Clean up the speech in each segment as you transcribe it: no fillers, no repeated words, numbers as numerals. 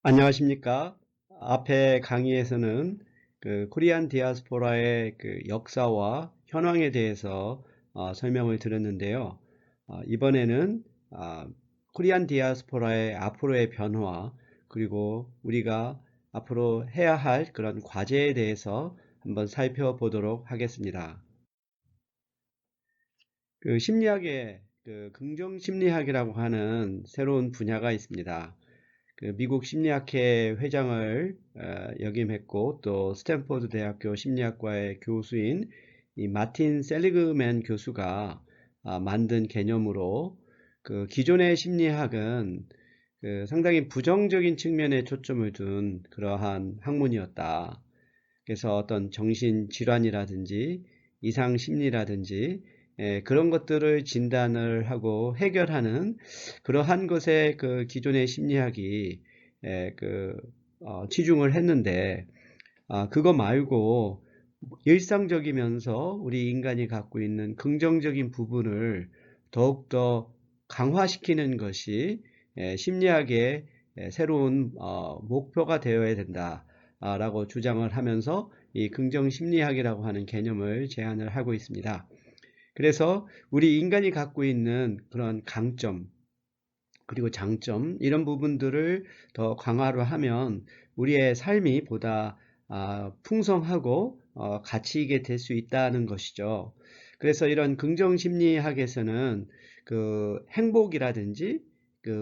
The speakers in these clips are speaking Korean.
안녕하십니까? 앞에 강의에서는 코리안 디아스포라의 역사와 현황에 대해서 설명을 드렸는데요. 이번에는 코리안 디아스포라의 앞으로의 변화, 그리고 우리가 앞으로 해야 할 그런 과제에 대해서 한번 살펴보도록 하겠습니다. 심리학에 긍정 심리학이라고 하는 새로운 분야가 있습니다. 미국 심리학회 회장을 역임했고, 또 스탠포드 대학교 심리학과의 교수인 이 마틴 셀리그맨 교수가 만든 개념으로, 기존의 심리학은 상당히 부정적인 측면에 초점을 둔 그러한 학문이었다. 그래서 어떤 정신질환이라든지 이상심리라든지 그런 것들을 진단을 하고 해결하는 그러한 것에 기존의 심리학이 치중을 했는데, 그거 말고 일상적이면서 우리 인간이 갖고 있는 긍정적인 부분을 더욱더 강화시키는 것이 심리학의 새로운 목표가 되어야 된다 라고 주장을 하면서 이 긍정심리학이라고 하는 개념을 제안을 하고 있습니다. 그래서 우리 인간이 갖고 있는 그런 강점 그리고 장점, 이런 부분들을 더 강화를 하면 우리의 삶이 보다 풍성하고 가치 있게 될 수 있다는 것이죠. 그래서 이런 긍정심리학에서는 행복이라든지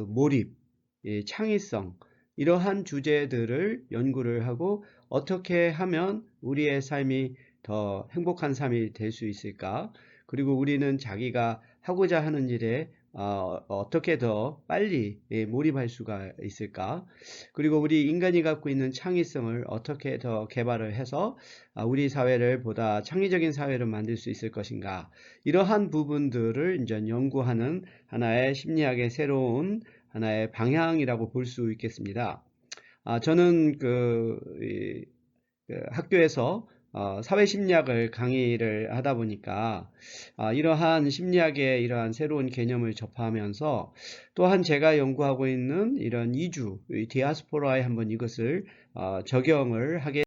몰입, 이 창의성, 이러한 주제들을 연구를 하고, 어떻게 하면 우리의 삶이 더 행복한 삶이 될 수 있을까? 그리고 우리는 자기가 하고자 하는 일에 어떻게 더 빨리 몰입할 수가 있을까? 그리고 우리 인간이 갖고 있는 창의성을 어떻게 더 개발을 해서 우리 사회를 보다 창의적인 사회로 만들 수 있을 것인가? 이러한 부분들을 이제 연구하는 하나의 심리학의 새로운 하나의 방향이라고 볼 수 있겠습니다. 저는 학교에서 사회심리학을 강의를 하다 보니까 이러한 심리학의 이러한 새로운 개념을 접하면서, 또한 제가 연구하고 있는 이런 이주, 디아스포라에 한번 이것을 적용을 하게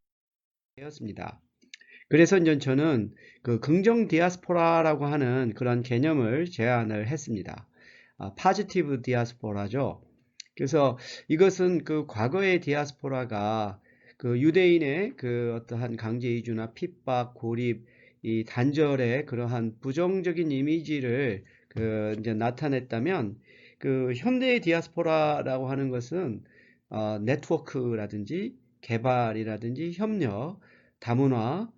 되었습니다. 그래서 이제 저는 긍정 디아스포라라고 하는 그런 개념을 제안을 했습니다. 파지티브 디아스포라죠. 그래서 이것은 과거의 디아스포라가 유대인의 어떠한 강제 이주나 핍박, 고립, 이 단절의 그러한 부정적인 이미지를 이제 나타냈다면, 현대의 디아스포라라고 하는 것은 네트워크라든지 개발이라든지 협력, 다문화,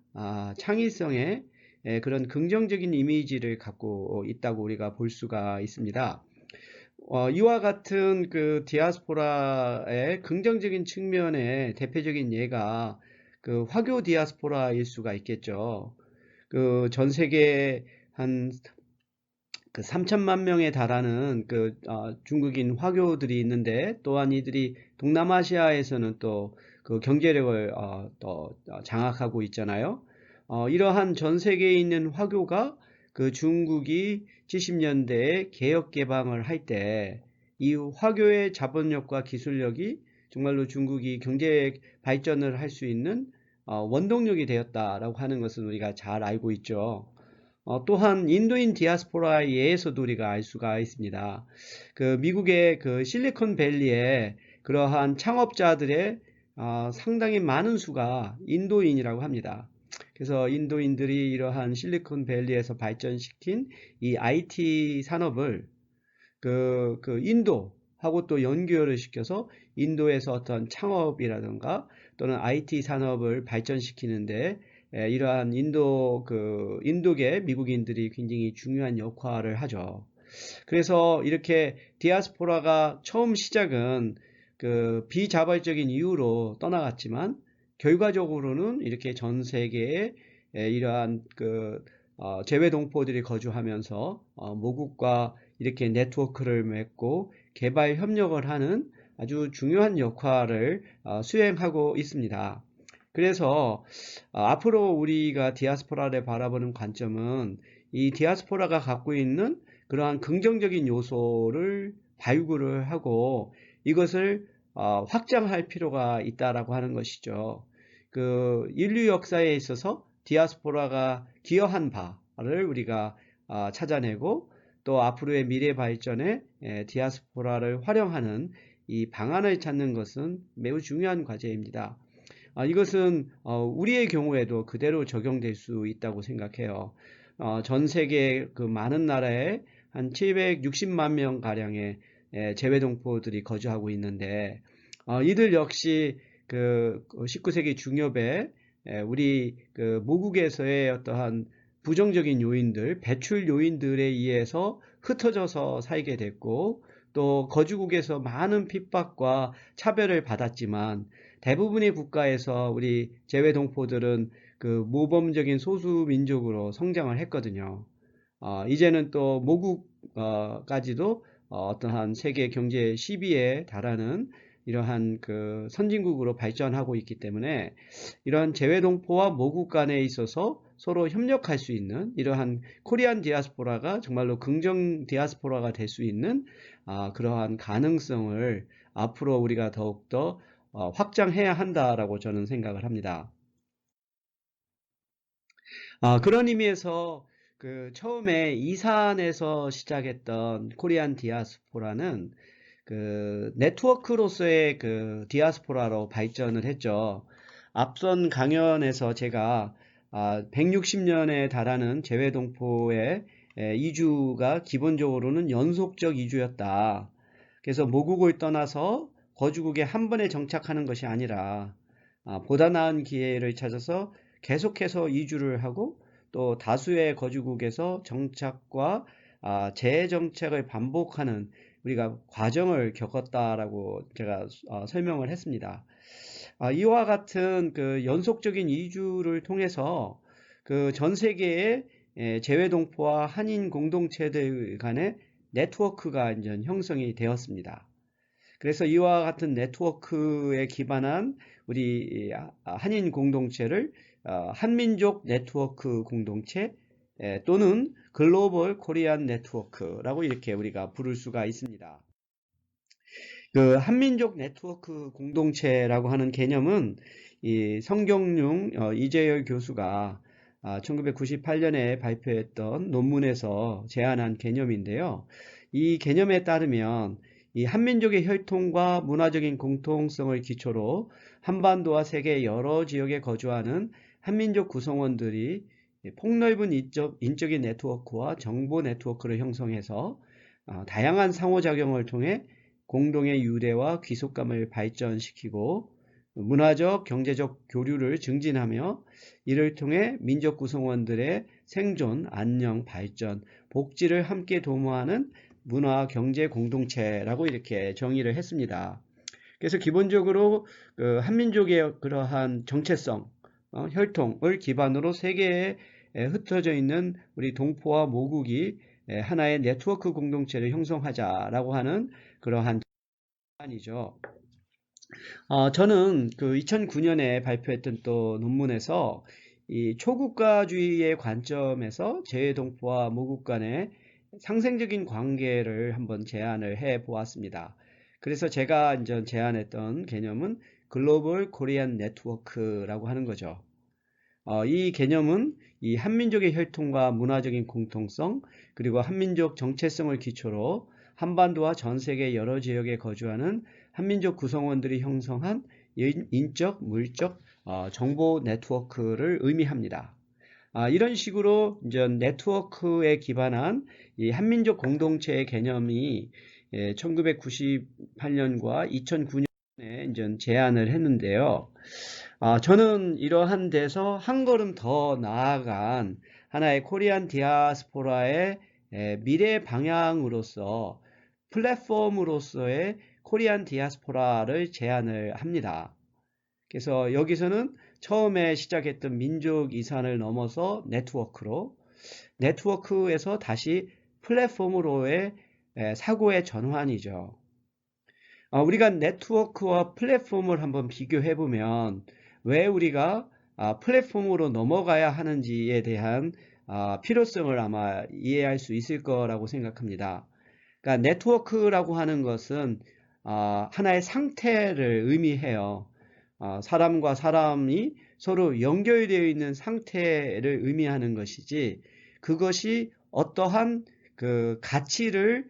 창의성의 그런 긍정적인 이미지를 갖고 있다고 우리가 볼 수가 있습니다. 이와 같은 디아스포라의 긍정적인 측면의 대표적인 예가 화교 디아스포라일 수가 있겠죠. 전 세계 한 3천만 명에 달하는 중국인 화교들이 있는데, 또한 이들이 동남아시아에서는 또 경제력을 또 장악하고 있잖아요. 이러한 전 세계에 있는 화교가 중국이 70년대에 개혁 개방을 할 때 이 화교의 자본력과 기술력이 정말로 중국이 경제 발전을 할 수 있는 원동력이 되었다라고 하는 것은 우리가 잘 알고 있죠. 또한 인도인 디아스포라에 의해서도 우리가 알 수가 있습니다. 미국의 실리콘밸리에 그러한 창업자들의 상당히 많은 수가 인도인이라고 합니다. 그래서 인도인들이 이러한 실리콘밸리에서 발전시킨 이 IT 산업을 인도하고 또 연결을 시켜서 인도에서 어떤 창업이라든가 또는 IT 산업을 발전시키는데 이러한 인도계 미국인들이 굉장히 중요한 역할을 하죠. 그래서 이렇게 디아스포라가 처음 시작은 비자발적인 이유로 떠나갔지만, 결과적으로는 이렇게 전 세계에 이러한 재외동포들이 거주하면서 모국과 이렇게 네트워크를 맺고 개발 협력을 하는 아주 중요한 역할을 수행하고 있습니다. 그래서 앞으로 우리가 디아스포라를 바라보는 관점은, 이 디아스포라가 갖고 있는 그러한 긍정적인 요소를 발굴을 하고 이것을 확장할 필요가 있다라고 하는 것이죠. 그 인류 역사에 있어서 디아스포라가 기여한 바를 우리가 찾아내고 또 앞으로의 미래 발전에 디아스포라를 활용하는 이 방안을 찾는 것은 매우 중요한 과제입니다. 이것은 우리의 경우에도 그대로 적용될 수 있다고 생각해요. 전 세계 그 많은 나라에 한 760만 명 가량의 재외동포들이 거주하고 있는데 이들 역시 그 19세기 중엽에 우리 그 모국에서의 어떠한 부정적인 요인들, 배출 요인들에 의해서 흩어져서 살게 됐고 또 거주국에서 많은 핍박과 차별을 받았지만 대부분의 국가에서 우리 재외동포들은 그 모범적인 소수민족으로 성장을 했거든요. 이제는 또 모국까지도 어떠한 세계 경제 10위에 달하는 이러한 그 선진국으로 발전하고 있기 때문에 이러한 재외동포와 모국 간에 있어서 서로 협력할 수 있는 이러한 코리안 디아스포라가 정말로 긍정 디아스포라가 될 수 있는 그러한 가능성을 앞으로 우리가 더욱더 확장해야 한다라고 저는 생각을 합니다. 그런 의미에서 그 처음에 이산에서 시작했던 코리안 디아스포라는 그 네트워크로서의 그 디아스포라로 발전을 했죠. 앞선 강연에서 제가 160년에 달하는 재외동포의 이주가 기본적으로는 연속적 이주였다. 그래서 모국을 떠나서 거주국에 한 번에 정착하는 것이 아니라 보다 나은 기회를 찾아서 계속해서 이주를 하고 또 다수의 거주국에서 정착과 재정착을 반복하는 우리가 과정을 겪었다라고 제가 설명을 했습니다. 이와 같은 그 연속적인 이주를 통해서 그 전 세계의 재외동포와 한인 공동체들 간의 네트워크가 이제 형성이 되었습니다. 그래서 이와 같은 네트워크에 기반한 우리 한인 공동체를 한민족 네트워크 공동체 또는 글로벌 코리안 네트워크라고 이렇게 우리가 부를 수가 있습니다. 그 한민족 네트워크 공동체라고 하는 개념은 이 성경용 이재열 교수가 1998년에 발표했던 논문에서 제안한 개념인데요. 이 개념에 따르면 이 한민족의 혈통과 문화적인 공통성을 기초로 한반도와 세계 여러 지역에 거주하는 한민족 구성원들이 폭넓은 인적인 네트워크와 정보 네트워크를 형성해서 다양한 상호작용을 통해 공동의 유대와 귀속감을 발전시키고 문화적, 경제적 교류를 증진하며 이를 통해 민족 구성원들의 생존, 안녕, 발전, 복지를 함께 도모하는 문화, 경제 공동체라고 이렇게 정의를 했습니다. 그래서 기본적으로 그 한민족의 그러한 정체성, 혈통을 기반으로 세계에 흩어져 있는 우리 동포와 모국이 하나의 네트워크 공동체를 형성하자라고 하는 그러한 이죠. 저는 그 2009년에 발표했던 또 논문에서 이 초국가주의의 관점에서 재외동포와 모국 간의 상생적인 관계를 한번 제안을 해 보았습니다. 그래서 제가 이제 제안했던 개념은 글로벌 코리안 네트워크라고 하는 거죠. 이 개념은 이 한민족의 혈통과 문화적인 공통성 그리고 한민족 정체성을 기초로 한반도와 전 세계 여러 지역에 거주하는 한민족 구성원들이 형성한 인적, 물적, 정보 네트워크를 의미합니다. 이런 식으로 이제 네트워크에 기반한 이 한민족 공동체의 개념이 1998년과 2009년에 이제 제안을 했는데요. 저는 이러한 데서 한 걸음 더 나아간 하나의 코리안 디아스포라의 미래 방향으로서 플랫폼으로서의 코리안 디아스포라를 제안을 합니다. 그래서 여기서는 처음에 시작했던 민족 이산을 넘어서 네트워크에서 다시 플랫폼으로의 사고의 전환이죠. 우리가 네트워크와 플랫폼을 한번 비교해 보면 왜 우리가 플랫폼으로 넘어가야 하는지에 대한 필요성을 아마 이해할 수 있을 거라고 생각합니다. 그러니까 네트워크라고 하는 것은 하나의 상태를 의미해요. 사람과 사람이 서로 연결되어 있는 상태를 의미하는 것이지, 그것이 어떠한 그 가치를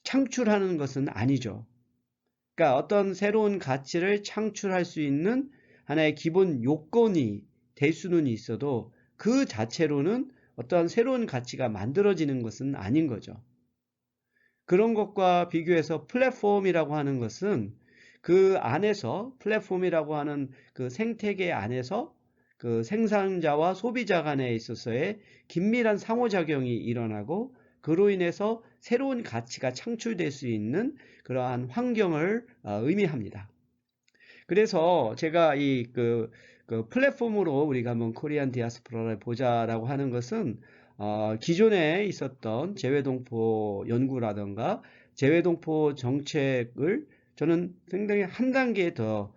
창출하는 것은 아니죠. 그러니까 어떤 새로운 가치를 창출할 수 있는 하나의 기본 요건이 될 수는 있어도 그 자체로는 어떠한 새로운 가치가 만들어지는 것은 아닌 거죠. 그런 것과 비교해서 플랫폼이라고 하는 것은 그 안에서, 플랫폼이라고 하는 그 생태계 안에서 그 생산자와 소비자 간에 있어서의 긴밀한 상호작용이 일어나고, 그로 인해서 새로운 가치가 창출될 수 있는 그러한 환경을 의미합니다. 그래서 제가 그 플랫폼으로 우리가 한번 코리안 디아스포라를 보자라고 하는 것은, 기존에 있었던 재외동포 연구라든가 재외동포 정책을 저는 굉장히 한 단계 더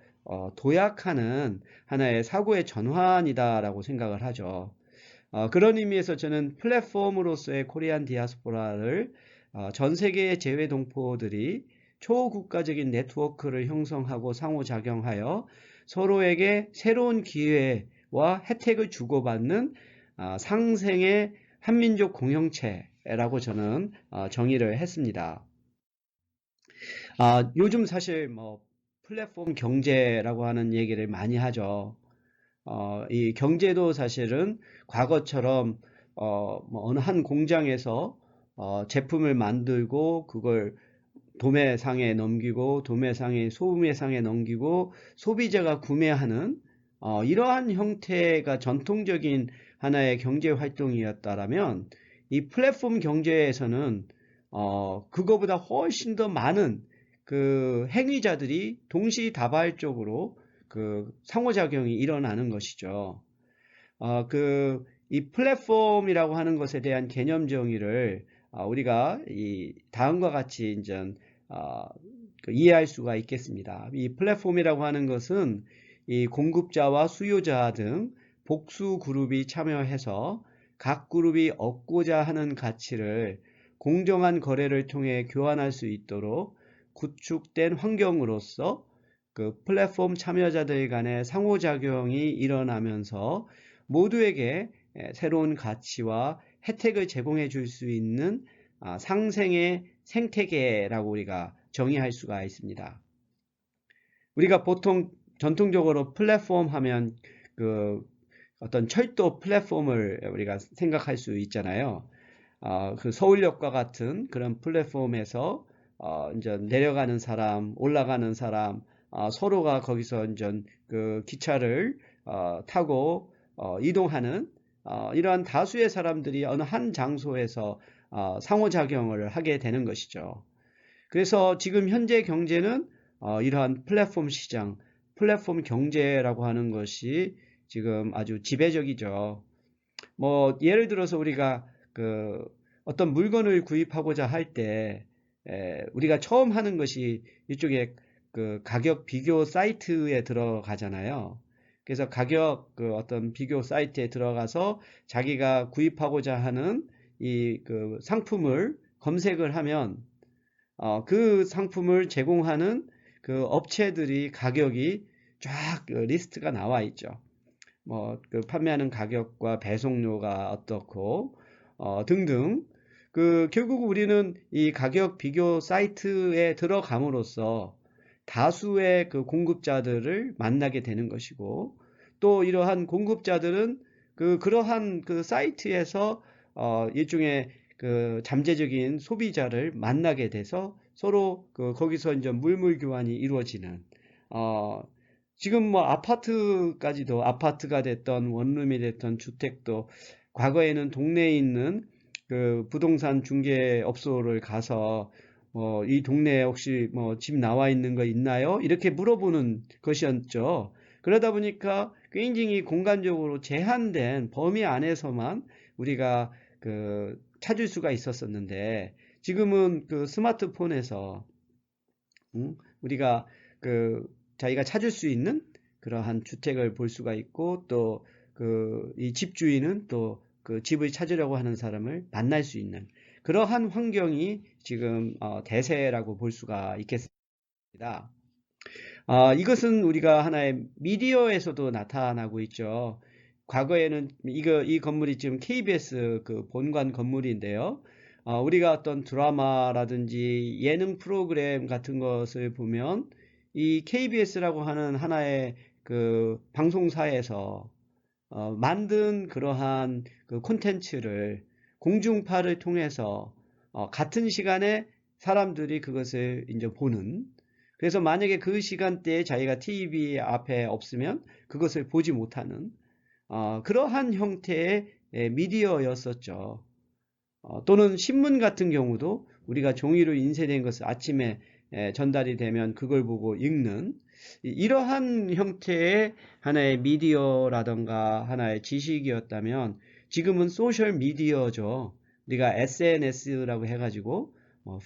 도약하는 하나의 사고의 전환이다라고 생각을 하죠. 그런 의미에서 저는 플랫폼으로서의 코리안 디아스포라를 전 세계의 재외동포들이 초국가적인 네트워크를 형성하고 상호작용하여 서로에게 새로운 기회와 혜택을 주고받는 상생의 한민족 공동체라고 저는 정의를 했습니다. 요즘 사실 뭐 플랫폼 경제라고 하는 얘기를 많이 하죠. 이 경제도 사실은 과거처럼 뭐 어느 한 공장에서 제품을 만들고 그걸 도매상에 넘기고 도매상에 소매상에 넘기고 소비자가 구매하는 이러한 형태가 전통적인 하나의 경제 활동이었다라면, 이 플랫폼 경제에서는 그거보다 훨씬 더 많은 그 행위자들이 동시다발적으로 그 상호작용이 일어나는 것이죠. 이 플랫폼이라고 하는 것에 대한 개념 정의를 우리가 이 다음과 같이 이제 이해할 수가 있겠습니다. 이 플랫폼이라고 하는 것은 이 공급자와 수요자 등 복수 그룹이 참여해서 각 그룹이 얻고자 하는 가치를 공정한 거래를 통해 교환할 수 있도록 구축된 환경으로서 그 플랫폼 참여자들 간의 상호작용이 일어나면서 모두에게 새로운 가치와 혜택을 제공해 줄 수 있는 상생의 생태계라고 우리가 정의할 수가 있습니다. 우리가 보통 전통적으로 플랫폼 하면 그 어떤 철도 플랫폼을 우리가 생각할 수 있잖아요. 그 서울역과 같은 그런 플랫폼에서 이제 내려가는 사람, 올라가는 사람, 서로가 거기서 이제 그 기차를 타고 이동하는 이러한 다수의 사람들이 어느 한 장소에서 상호작용을 하게 되는 것이죠. 그래서 지금 현재 경제는 이러한 플랫폼 시장, 플랫폼 경제라고 하는 것이 지금 아주 지배적이죠. 뭐 예를 들어서 우리가 그 어떤 물건을 구입하고자 할 때 우리가 처음 하는 것이 이쪽에 그 가격 비교 사이트에 들어가잖아요. 그래서 가격 그 어떤 비교 사이트에 들어가서 자기가 구입하고자 하는 이 그 상품을 검색을 하면 그 상품을 제공하는 그 업체들이 가격이 쫙 리스트가 나와 있죠. 뭐 그 판매하는 가격과 배송료가 어떻고 등등. 그 결국 우리는 이 가격 비교 사이트에 들어감으로써 다수의 그 공급자들을 만나게 되는 것이고, 또 이러한 공급자들은 그러한 그 사이트에서 일종의 그 잠재적인 소비자를 만나게 돼서 서로 거기서 이제 물물 교환이 이루어지는, 지금 뭐 아파트까지도, 아파트가 됐던 원룸이 됐던 주택도 과거에는 동네에 있는 그 부동산 중개업소를 가서 이 동네에 혹시 뭐 집 나와 있는 거 있나요? 이렇게 물어보는 것이었죠. 그러다 보니까 굉장히 공간적으로 제한된 범위 안에서만 우리가 그 찾을 수가 있었었는데, 지금은 그 스마트폰에서 우리가 그 자기가 찾을 수 있는 그러한 주택을 볼 수가 있고, 또 그 이 집주인은 또 그 집을 찾으려고 하는 사람을 만날 수 있는 그러한 환경이 지금 대세라고 볼 수가 있겠습니다. 이것은 우리가 하나의 미디어에서도 나타나고 있죠. 과거에는 이 건물이 지금 KBS 그 본관 건물인데요. 우리가 어떤 드라마라든지 예능 프로그램 같은 것을 보면 이 KBS라고 하는 하나의 그 방송사에서 만든 그러한 그 콘텐츠를 공중파를 통해서 같은 시간에 사람들이 그것을 이제 보는, 그래서 만약에 그 시간대에 자기가 TV 앞에 없으면 그것을 보지 못하는 그러한 형태의 미디어였었죠. 또는 신문 같은 경우도 우리가 종이로 인쇄된 것을 아침에 전달이 되면 그걸 보고 읽는 이러한 형태의 하나의 미디어라던가 하나의 지식이었다면, 지금은 소셜 미디어죠. 우리가 SNS라고 해가지고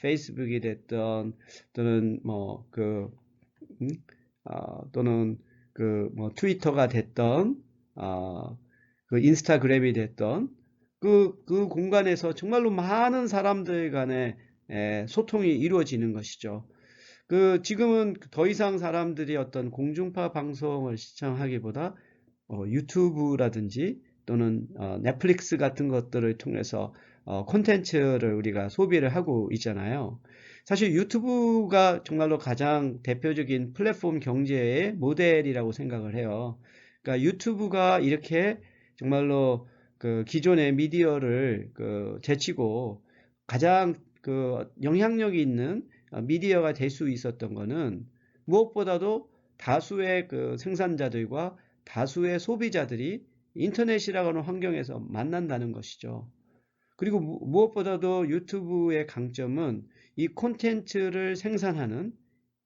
페이스북이 됐던 또는 음? 또는 뭐 트위터가 됐던 그 인스타그램이 됐던 그 공간에서 정말로 많은 사람들 간의 소통이 이루어지는 것이죠. 지금은 더 이상 사람들이 어떤 공중파 방송을 시청하기보다 유튜브라든지 또는 넷플릭스 같은 것들을 통해서 콘텐츠를 우리가 소비를 하고 있잖아요. 사실 유튜브가 정말로 가장 대표적인 플랫폼 경제의 모델이라고 생각을 해요. 그러니까 유튜브가 이렇게 정말로 그 기존의 미디어를 제치고 가장 그 영향력이 있는 미디어가 될 수 있었던 거는 무엇보다도 다수의 그 생산자들과 다수의 소비자들이 인터넷이라고 하는 환경에서 만난다는 것이죠. 그리고 무엇보다도 유튜브의 강점은 이 콘텐츠를 생산하는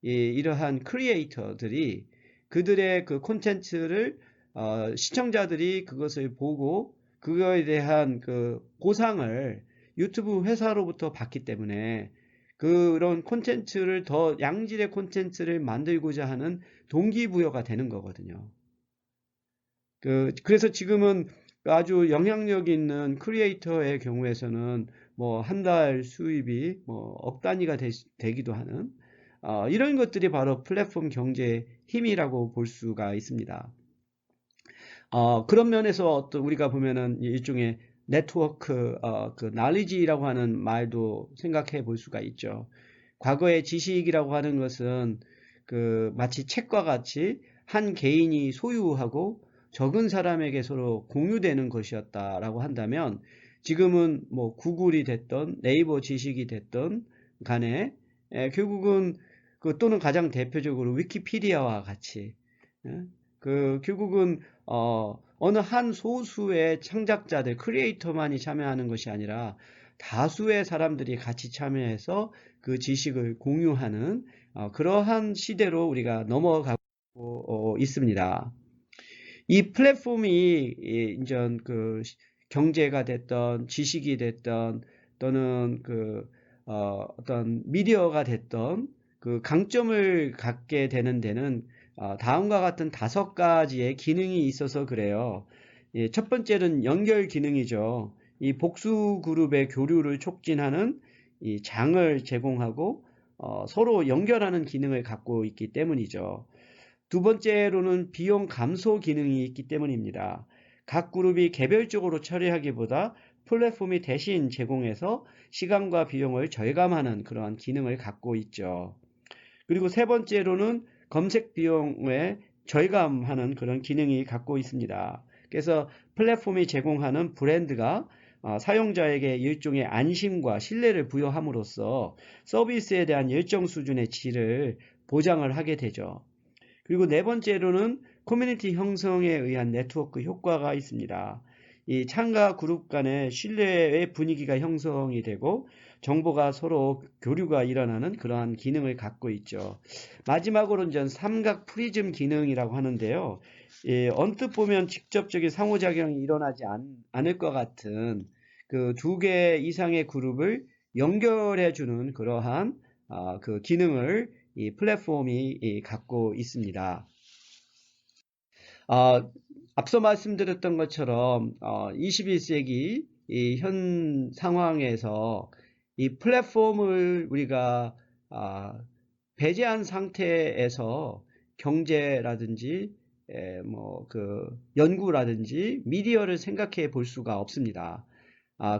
이러한 크리에이터들이 그들의 그 콘텐츠를 시청자들이 그것을 보고 그거에 대한 그 보상을 유튜브 회사로부터 받기 때문에 그런 콘텐츠를 더 양질의 콘텐츠를 만들고자 하는 동기부여가 되는 거거든요. 그래서 지금은 아주 영향력 있는 크리에이터의 경우에서는 뭐 한 달 수입이 뭐 억 단위가 되기도 하는 이런 것들이 바로 플랫폼 경제의 힘이라고 볼 수가 있습니다. 그런 면에서 어떤 우리가 보면은 일종의 네트워크, 그 날리지라고 하는 말도 생각해 볼 수가 있죠. 과거의 지식이라고 하는 것은 마치 책과 같이 한 개인이 소유하고 적은 사람에게 서로 공유되는 것이었다라고 한다면, 지금은 뭐 구글이 됐던 네이버 지식이 됐던 간에 결국은 또는 가장 대표적으로 위키피디아와 같이 예? 결국은 어느 한 소수의 창작자들, 크리에이터만이 참여하는 것이 아니라 다수의 사람들이 같이 참여해서 그 지식을 공유하는 그러한 시대로 우리가 넘어가고 있습니다. 이 플랫폼이 이제 경제가 됐던 지식이 됐던 또는 어떤 미디어가 됐던 그 강점을 갖게 되는 데는 다음과 같은 5가지의 기능이 있어서 그래요. 첫 번째는 연결 기능이죠. 이 복수 그룹의 교류를 촉진하는 이 장을 제공하고 서로 연결하는 기능을 갖고 있기 때문이죠. 두 번째로는 비용 감소 기능이 있기 때문입니다. 각 그룹이 개별적으로 처리하기보다 플랫폼이 대신 제공해서 시간과 비용을 절감하는 그러한 기능을 갖고 있죠. 그리고 세 번째로는 검색 비용에 절감하는 그런 기능이 갖고 있습니다. 그래서 플랫폼이 제공하는 브랜드가 사용자에게 일종의 안심과 신뢰를 부여함으로써 서비스에 대한 일정 수준의 질을 보장을 하게 되죠. 그리고 네 번째로는 커뮤니티 형성에 의한 네트워크 효과가 있습니다. 이 참가 그룹 간의 신뢰의 분위기가 형성이 되고 정보가 서로 교류가 일어나는 그러한 기능을 갖고 있죠. 마지막으로 이제 삼각 프리즘 기능이라고 하는데요. 언뜻 보면 직접적인 상호작용이 일어나지 않을 것 같은 그 2개 이상의 그룹을 연결해 주는 그러한 그 기능을 이 플랫폼이 갖고 있습니다. 앞서 말씀드렸던 것처럼 21세기 이 현 상황에서 이 플랫폼을 우리가 배제한 상태에서 경제라든지 뭐 그 연구라든지 미디어를 생각해 볼 수가 없습니다.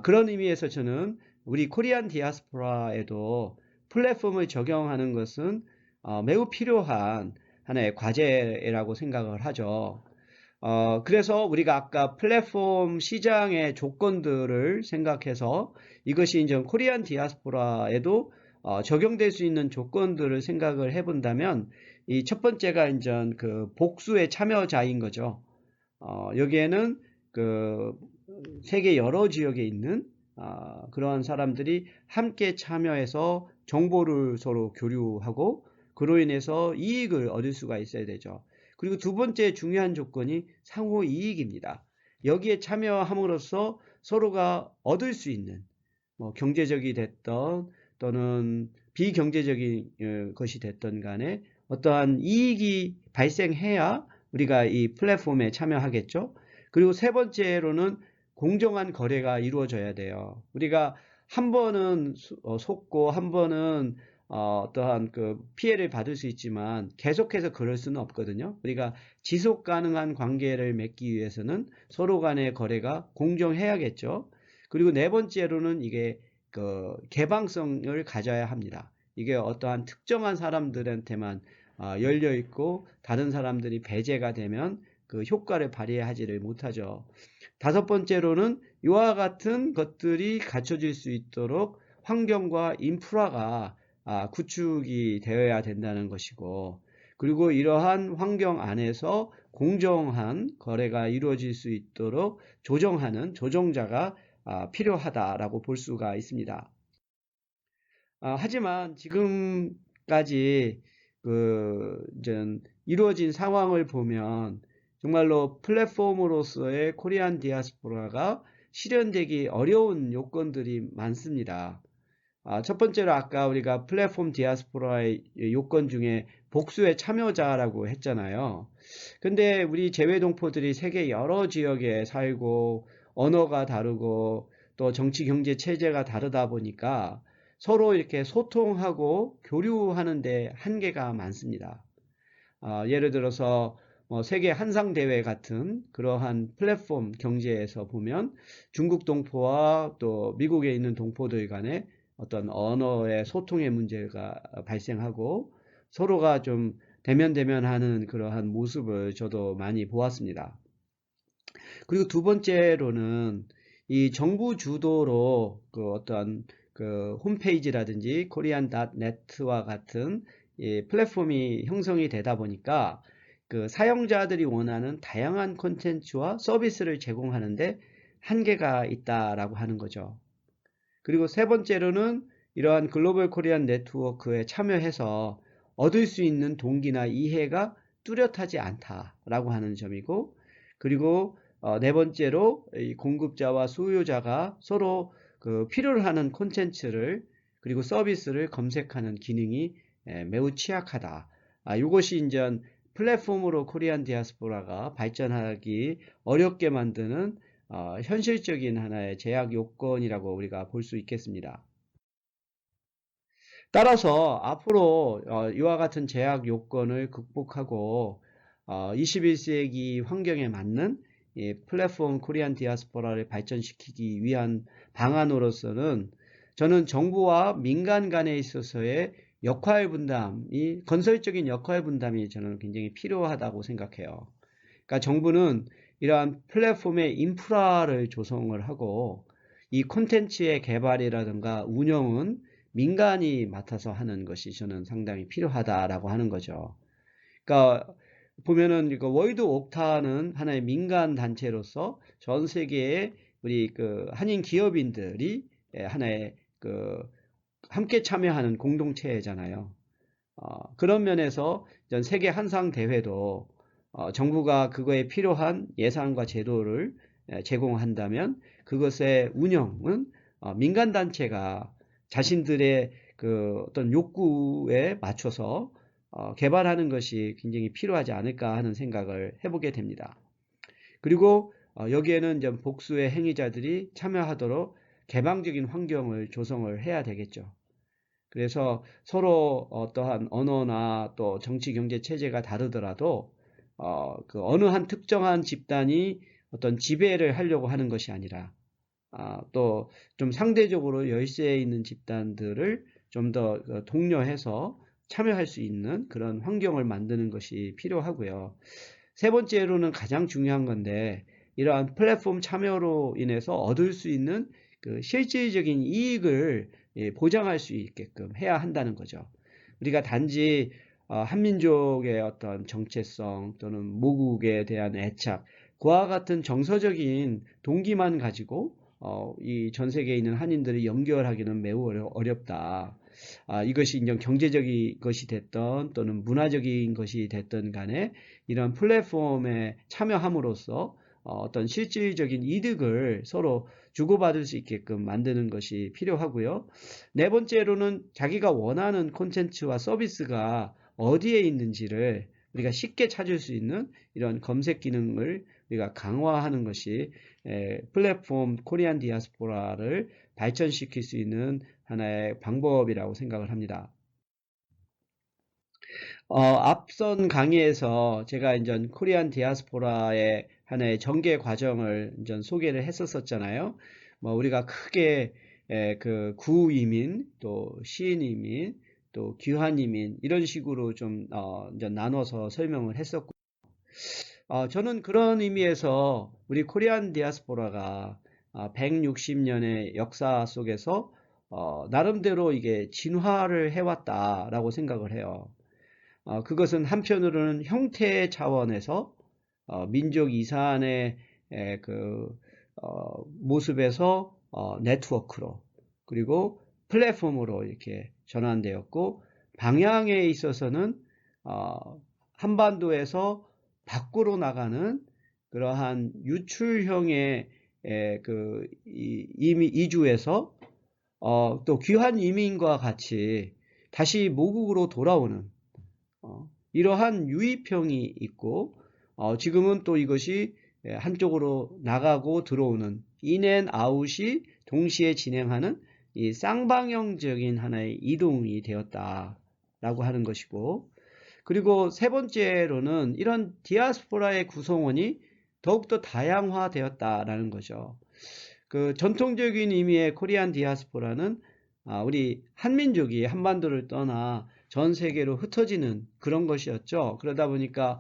그런 의미에서 저는 우리 코리안 디아스포라에도 플랫폼을 적용하는 것은 매우 필요한 하나의 과제라고 생각을 하죠. 그래서 우리가 아까 플랫폼 시장의 조건들을 생각해서 이것이 이제 코리안 디아스포라에도 적용될 수 있는 조건들을 생각을 해본다면 이 첫 번째가 이제 그 복수의 참여자인 거죠. 여기에는 그 세계 여러 지역에 있는 그러한 사람들이 함께 참여해서 정보를 서로 교류하고 그로 인해서 이익을 얻을 수가 있어야 되죠. 그리고 두 번째 중요한 조건이 상호 이익입니다. 여기에 참여함으로써 서로가 얻을 수 있는 뭐 경제적이 됐던 또는 비경제적인 것이 됐던 간에 어떠한 이익이 발생해야 우리가 이 플랫폼에 참여하겠죠. 그리고 세 번째로는 공정한 거래가 이루어져야 돼요. 우리가 한 번은 속고 한 번은 어떠한 그 피해를 받을 수 있지만 계속해서 그럴 수는 없거든요. 우리가 지속 가능한 관계를 맺기 위해서는 서로 간의 거래가 공정해야겠죠. 그리고 네 번째로는 이게 그 개방성을 가져야 합니다. 이게 어떠한 특정한 사람들한테만 열려 있고 다른 사람들이 배제가 되면 그 효과를 발휘하지를 못하죠. 다섯 번째로는 이와 같은 것들이 갖춰질 수 있도록 환경과 인프라가 구축이 되어야 된다는 것이고, 그리고 이러한 환경 안에서 공정한 거래가 이루어질 수 있도록 조정하는 조정자가 필요하다라고 볼 수가 있습니다. 하지만 지금까지 이제 이루어진 상황을 보면 정말로 플랫폼으로서의 코리안 디아스포라가 실현되기 어려운 요건들이 많습니다. 첫 번째로 아까 우리가 플랫폼 디아스포라의 요건 중에 복수의 참여자라고 했잖아요. 근데 우리 재외동포들이 세계 여러 지역에 살고 언어가 다르고 또 정치 경제 체제가 다르다 보니까 서로 이렇게 소통하고 교류하는데 한계가 많습니다. 예를 들어서 뭐 세계 한상대회 같은 그러한 플랫폼 경제에서 보면 중국 동포와 또 미국에 있는 동포들 간에 어떤 언어의 소통의 문제가 발생하고 서로가 좀 대면대면하는 그러한 모습을 저도 많이 보았습니다. 그리고 두 번째로는 이 정부 주도로 그 어떤 그 홈페이지라든지 코리안.net와 같은 이 플랫폼이 형성이 되다 보니까 그 사용자들이 원하는 다양한 콘텐츠와 서비스를 제공하는데 한계가 있다라고 하는 거죠. 그리고 세 번째로는 이러한 글로벌 코리안 네트워크에 참여해서 얻을 수 있는 동기나 이해가 뚜렷하지 않다라고 하는 점이고, 그리고 네 번째로 이 공급자와 소유자가 서로 그 필요로 하는 콘텐츠를 그리고 서비스를 검색하는 기능이 매우 취약하다. 이것이 이제 플랫폼으로 코리안 디아스포라가 발전하기 어렵게 만드는 현실적인 하나의 제약 요건이라고 우리가 볼 수 있겠습니다. 따라서 앞으로 이와 같은 제약 요건을 극복하고 21세기 환경에 맞는 이 플랫폼 코리안 디아스포라를 발전시키기 위한 방안으로서는 저는 정부와 민간 간에 있어서의 역할 분담이 건설적인 역할 분담이 저는 굉장히 필요하다고 생각해요. 그러니까 정부는 이러한 플랫폼의 인프라를 조성을 하고 이 콘텐츠의 개발이라든가 운영은 민간이 맡아서 하는 것이 저는 상당히 필요하다라고 하는 거죠. 그러니까 보면은 이거 월드 옥타는 하나의 민간 단체로서 전 세계의 우리 그 한인 기업인들이 하나의 그 함께 참여하는 공동체잖아요. 그런 면에서 전 세계 한상 대회도 정부가 그거에 필요한 예산과 제도를 제공한다면 그것의 운영은 민간단체가 자신들의 그 어떤 욕구에 맞춰서 개발하는 것이 굉장히 필요하지 않을까 하는 생각을 해보게 됩니다. 그리고 여기에는 이제 복수의 행위자들이 참여하도록 개방적인 환경을 조성을 해야 되겠죠. 그래서 서로 어떠한 언어나 또 정치, 경제 체제가 다르더라도 그 어느 한 특정한 집단이 어떤 지배를 하려고 하는 것이 아니라 또 좀 상대적으로 열세에 있는 집단들을 좀 더 독려해서 참여할 수 있는 그런 환경을 만드는 것이 필요하고요. 세 번째로는 가장 중요한 건데 이러한 플랫폼 참여로 인해서 얻을 수 있는 그 실질적인 이익을 보장할 수 있게끔 해야 한다는 거죠. 우리가 단지 한민족의 어떤 정체성 또는 모국에 대한 애착, 그와 같은 정서적인 동기만 가지고 이 전 세계에 있는 한인들을 연결하기는 매우 어렵다. 이것이 인정 경제적인 것이 됐던 또는 문화적인 것이 됐던 간에 이런 플랫폼에 참여함으로써 어떤 실질적인 이득을 서로 주고받을 수 있게끔 만드는 것이 필요하고요. 네 번째로는 자기가 원하는 콘텐츠와 서비스가 어디에 있는지를 우리가 쉽게 찾을 수 있는 이런 검색 기능을 우리가 강화하는 것이 플랫폼 코리안 디아스포라를 발전시킬 수 있는 하나의 방법이라고 생각을 합니다. 앞선 강의에서 제가 이제 코리안 디아스포라의 하나의 전개 과정을 이제 소개를 했었잖아요. 뭐 우리가 크게 그 구이민, 또 시인이민, 또 귀환이민 이런 식으로 좀 이제 나눠서 설명을 했었고, 저는 그런 의미에서 우리 코리안 디아스포라가 160년의 역사 속에서 나름대로 이게 진화를 해왔다라고 생각을 해요. 그것은 한편으로는 형태 차원에서 민족 이산의 그 모습에서 네트워크로 그리고 플랫폼으로 이렇게 전환되었고, 방향에 있어서는 한반도에서 밖으로 나가는 그러한 유출형의 그 이주에서 또 귀환 이민과 같이 다시 모국으로 돌아오는 이러한 유입형이 있고, 지금은 또 이것이 한쪽으로 나가고 들어오는 인앤아웃이 동시에 진행하는 이 쌍방향적인 하나의 이동이 되었다라고 하는 것이고, 그리고 세 번째로는 이런 디아스포라의 구성원이 더욱더 다양화되었다라는 거죠. 그 전통적인 의미의 코리안 디아스포라는 우리 한민족이 한반도를 떠나 전 세계로 흩어지는 그런 것이었죠. 그러다 보니까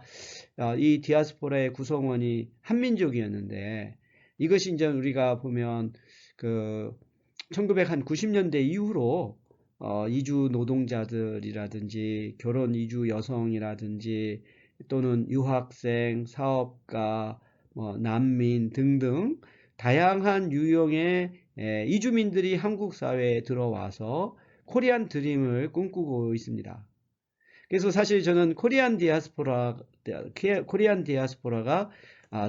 이 디아스포라의 구성원이 한민족이었는데, 이것이 이제 우리가 보면 그 1990년대 이후로 이주 노동자들이라든지 결혼 이주 여성이라든지 또는 유학생, 사업가, 난민 등등 다양한 유형의 이주민들이 한국 사회에 들어와서 코리안 드림을 꿈꾸고 있습니다. 그래서 사실 저는 코리안 디아스포라가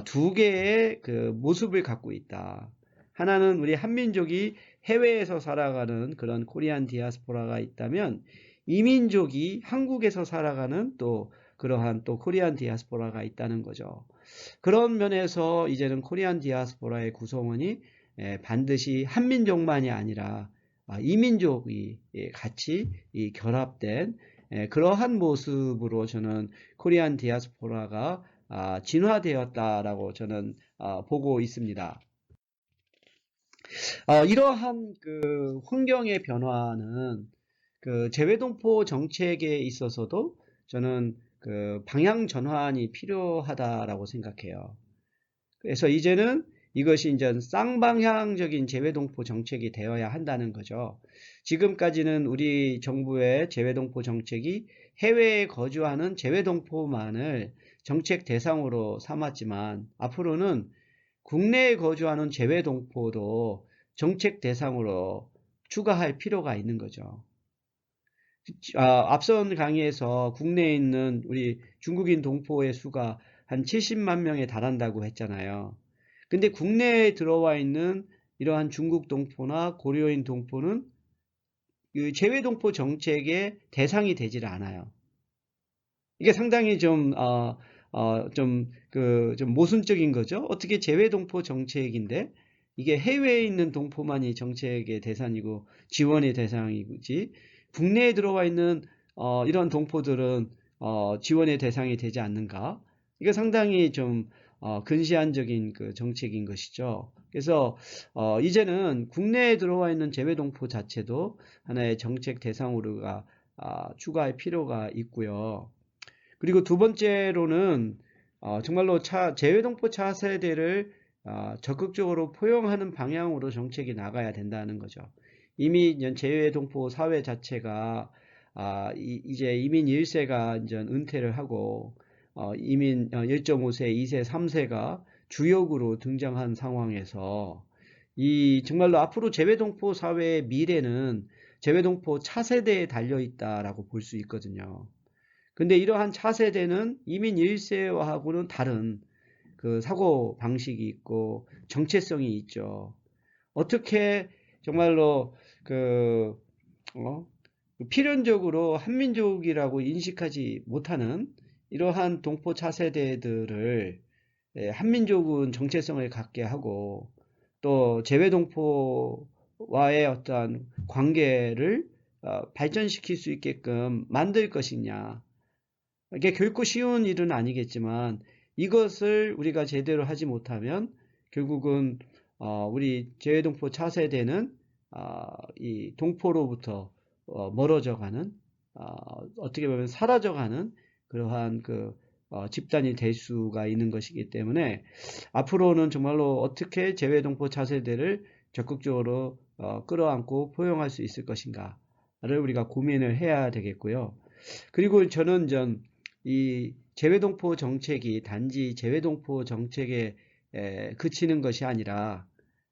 두 개의 그 모습을 갖고 있다. 하나는 우리 한민족이 해외에서 살아가는 그런 코리안 디아스포라가 있다면, 이민족이 한국에서 살아가는 또 그러한 또 코리안 디아스포라가 있다는 거죠. 그런 면에서 이제는 코리안 디아스포라의 구성원이 반드시 한민족만이 아니라 이민족이 같이 결합된 그러한 모습으로 저는 코리안 디아스포라가 진화되었다라고 저는 보고 있습니다. 이러한 그 환경의 변화는 그 재외동포 정책에 있어서도 저는 그 방향 전환이 필요하다라고 생각해요. 그래서 이제는 이것이 이제 쌍방향적인 재외동포 정책이 되어야 한다는 거죠. 지금까지는 우리 정부의 재외동포 정책이 해외에 거주하는 재외동포만을 정책 대상으로 삼았지만, 앞으로는 국내에 거주하는 재외동포도 정책 대상으로 추가할 필요가 있는 거죠. 앞선 강의에서 국내에 있는 우리 중국인 동포의 수가 한 70만 명에 달한다고 했잖아요. 근데 국내에 들어와 있는 이러한 중국 동포나 고려인 동포는 재외동포 정책의 대상이 되질 않아요. 이게 상당히 좀 모순적인 거죠. 어떻게 재외동포 정책인데 이게 해외에 있는 동포만이 정책의 대상이고 지원의 대상이지 국내에 들어와 있는 이런 동포들은 지원의 대상이 되지 않는가? 이게 상당히 좀 근시안적인 그 정책인 것이죠. 그래서 이제는 국내에 들어와 있는 재외 동포 자체도 하나의 정책 대상으로가 추가할 필요가 있고요. 그리고 두 번째로는 정말로 재외동포 차세대를 적극적으로 포용하는 방향으로 정책이 나가야 된다는 거죠. 이미 재외동포 사회 자체가 이제 이민 1세가 이제 은퇴를 하고 이민 1.5세, 2세, 3세가 주역으로 등장한 상황에서 이 정말로 앞으로 재외동포 사회의 미래는 재외동포 차세대에 달려 있다라고 볼 수 있거든요. 근데 이러한 차세대는 이민 1세와하고는 다른 그 사고 방식이 있고 정체성이 있죠. 어떻게 정말로 그 필연적으로 한민족이라고 인식하지 못하는 이러한 동포 차세대들을 한민족은 정체성을 갖게 하고 또 재외동포와의 어떤 관계를 발전시킬 수 있게끔 만들 것이냐. 이게 결코 쉬운 일은 아니겠지만 이것을 우리가 제대로 하지 못하면 결국은 우리 재외동포 차세대는 이 동포로부터 멀어져가는 어떻게 보면 사라져가는 그러한 그 집단이 될 수가 있는 것이기 때문에 앞으로는 정말로 어떻게 재외동포 차세대를 적극적으로 끌어안고 포용할 수 있을 것인가를 우리가 고민을 해야 되겠고요. 그리고 저는 이 재외동포 정책이 단지 재외동포 정책에 그치는 것이 아니라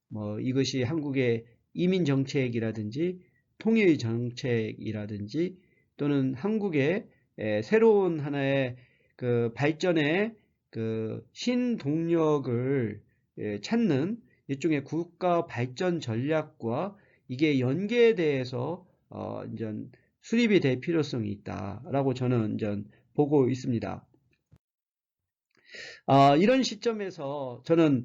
뭐 이것이 한국의 이민 정책이라든지 통일 정책이라든지 또는 한국의 새로운 하나의 그 발전의 그 신동력을 찾는 일종의 국가 발전 전략과 이게 연계돼서 이제 수립이 될 필요성이 있다라고 저는 이제 보고 있습니다. 이런 시점에서 저는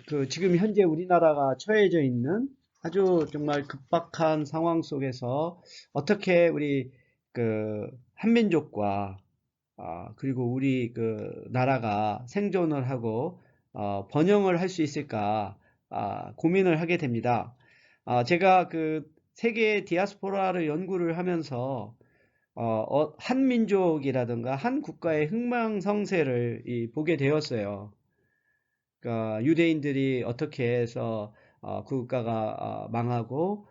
그 지금 현재 우리나라가 처해져 있는 아주 정말 급박한 상황 속에서 어떻게 우리 그 한민족과 그리고 우리 그 나라가 생존을 하고 번영을 할 수 있을까 고민을 하게 됩니다. 제가 그 세계 디아스포라를 연구를 하면서 한 민족이라든가 한 국가의 흥망성쇠를 보게 되었어요. 그러니까 유대인들이 어떻게 해서 그 국가가 망하고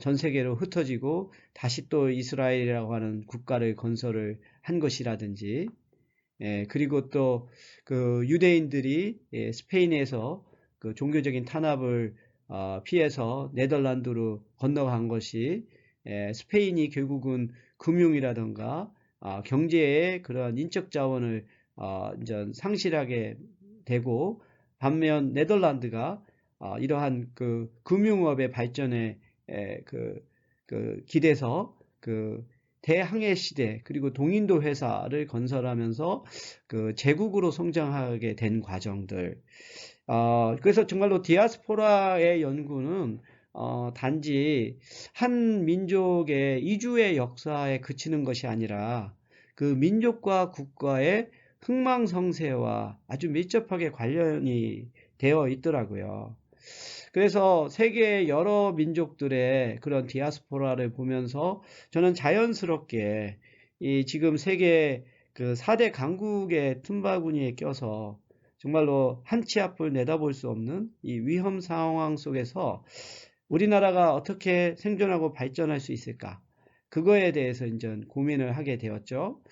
전 세계로 흩어지고 다시 또 이스라엘이라고 하는 국가를 건설을 한 것이라든지 그리고 또 그 유대인들이 스페인에서 그 종교적인 탄압을 피해서 네덜란드로 건너간 것이 스페인이 결국은 금융이라든가 경제의 그런 인적 자원을 이제 상실하게 되고 반면 네덜란드가 이러한 그 금융업의 발전에 그 기대서 그 대항해 시대 그리고 동인도 회사를 건설하면서 그 제국으로 성장하게 된 과정들. 그래서 정말로 디아스포라의 연구는 단지 한 민족의 이주의 역사에 그치는 것이 아니라 그 민족과 국가의 흥망성쇠와 아주 밀접하게 관련이 되어 있더라고요. 그래서 세계 여러 민족들의 그런 디아스포라를 보면서 저는 자연스럽게 이 지금 세계 그 4대 강국의 틈바구니에 껴서 정말로 한 치 앞을 내다볼 수 없는 이 위험 상황 속에서 우리나라가 어떻게 생존하고 발전할 수 있을까? 그거에 대해서 이제 고민을 하게 되었죠.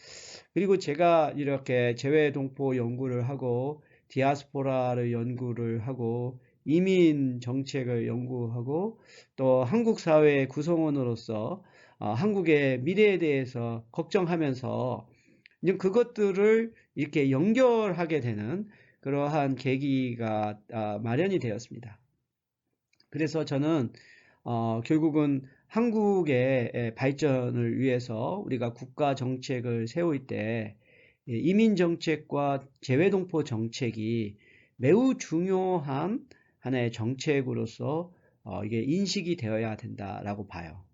그리고 제가 이렇게 재외동포 연구를 하고 디아스포라를 연구를 하고 이민 정책을 연구하고 또 한국 사회의 구성원으로서 한국의 미래에 대해서 걱정하면서 이제 그것들을 이렇게 연결하게 되는 그러한 계기가 마련이 되었습니다. 그래서 저는 결국은 한국의 발전을 위해서 우리가 국가 정책을 세울 때 이민 정책과 재외동포 정책이 매우 중요한 하나의 정책으로서 이게 인식이 되어야 된다라고 봐요.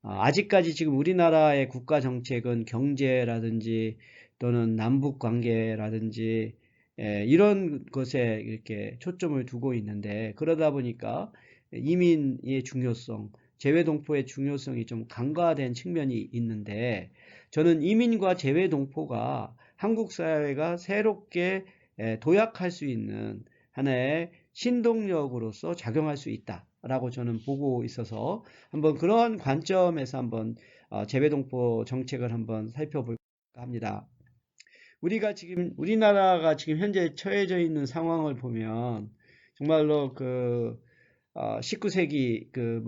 아직까지 지금 우리나라의 국가 정책은 경제라든지 또는 남북 관계라든지 이런 것에 이렇게 초점을 두고 있는데, 그러다 보니까 이민의 중요성, 재외동포의 중요성이 좀 간과된 측면이 있는데, 저는 이민과 재외동포가 한국 사회가 새롭게 도약할 수 있는 하나의 신동력으로서 작용할 수 있다라고 저는 보고 있어서, 한번 그런 관점에서 한번 재외동포 정책을 한번 살펴볼까 합니다. 우리나라가 지금 현재 처해져 있는 상황을 보면 정말로 19세기 그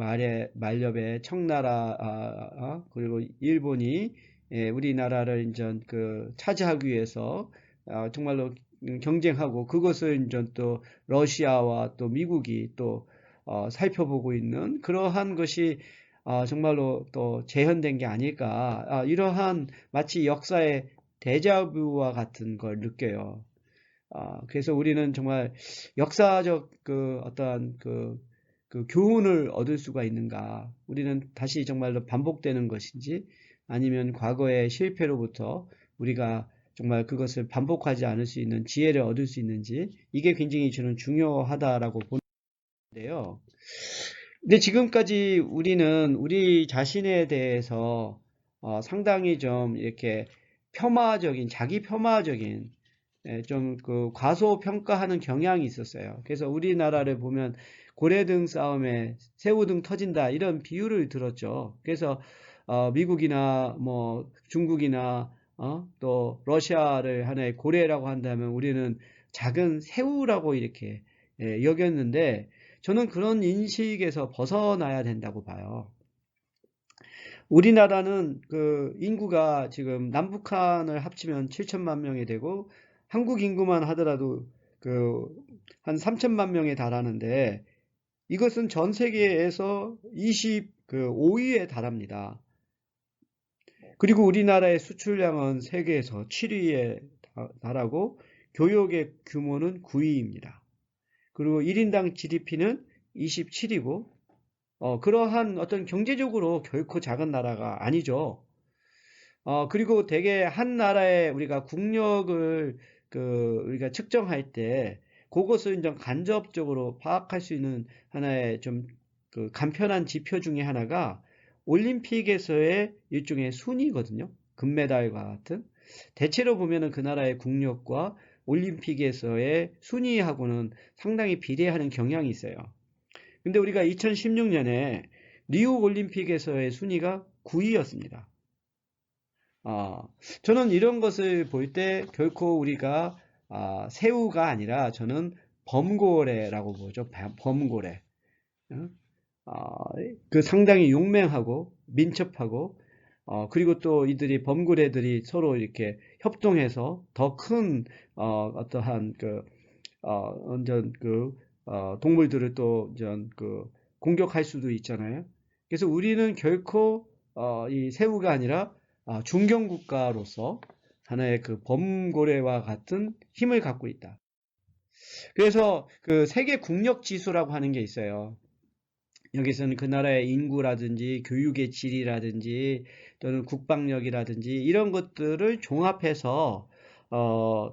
말엽에 청나라 그리고 일본이 우리나라를 이제 차지하기 위해서 정말로 경쟁하고, 그것을 이제 또 러시아와 또 미국이 또 살펴보고 있는 그러한 것이 정말로 또 재현된 게 아닐까, 이러한 마치 역사의 데자뷰와 같은 걸 느껴요. 그래서 우리는 정말 역사적 어떠한 그 교훈을 얻을 수가 있는가? 우리는 다시 정말로 반복되는 것인지, 아니면 과거의 실패로부터 우리가 정말 그것을 반복하지 않을 수 있는 지혜를 얻을 수 있는지, 이게 굉장히 저는 중요하다라고 보는데요. 근데 지금까지 우리는 우리 자신에 대해서 상당히 좀 이렇게 자기 폄하적인, 좀 과소평가하는 경향이 있었어요. 그래서 우리나라를 보면 고래등 싸움에 새우등 터진다, 이런 비유를 들었죠. 그래서 미국이나 뭐 중국이나 또 러시아를 하나의 고래라고 한다면 우리는 작은 새우라고 이렇게 여겼는데, 저는 그런 인식에서 벗어나야 된다고 봐요. 우리나라는 그 인구가 지금 남북한을 합치면 7천만 명이 되고, 한국 인구만 하더라도 한 3천만 명에 달하는데, 이것은 전 세계에서 25위에 달합니다. 그리고 우리나라의 수출량은 세계에서 7위에 달하고, 교역의 규모는 9위입니다. 그리고 1인당 GDP는 27이고, 그러한 어떤 경제적으로 결코 작은 나라가 아니죠. 그리고 대개 한 나라의 우리가 국력을 우리가 측정할 때 그것을 이제 간접적으로 파악할 수 있는 하나의 좀 간편한 지표 중에 하나가 올림픽에서의 일종의 순위거든요. 금메달과 같은. 대체로 보면은 그 나라의 국력과 올림픽에서의 순위하고는 상당히 비례하는 경향이 있어요. 근데 우리가 2016년에 리우 올림픽에서의 순위가 9위였습니다. 저는 이런 것을 볼 때 결코 우리가 새우가 아니라 저는 범고래라고 보죠. 범고래. 상당히 용맹하고 민첩하고, 그리고 또 이들이 범고래들이 서로 이렇게 협동해서 더 큰 어떠한 완전 동물들을 또 공격할 수도 있잖아요. 그래서 우리는 결코 이 새우가 아니라 중견국가로서 하나의 범고래와 같은 힘을 갖고 있다. 그래서 세계 국력 지수라고 하는 게 있어요. 여기서는 그 나라의 인구라든지 교육의 질이라든지 또는 국방력이라든지 이런 것들을 종합해서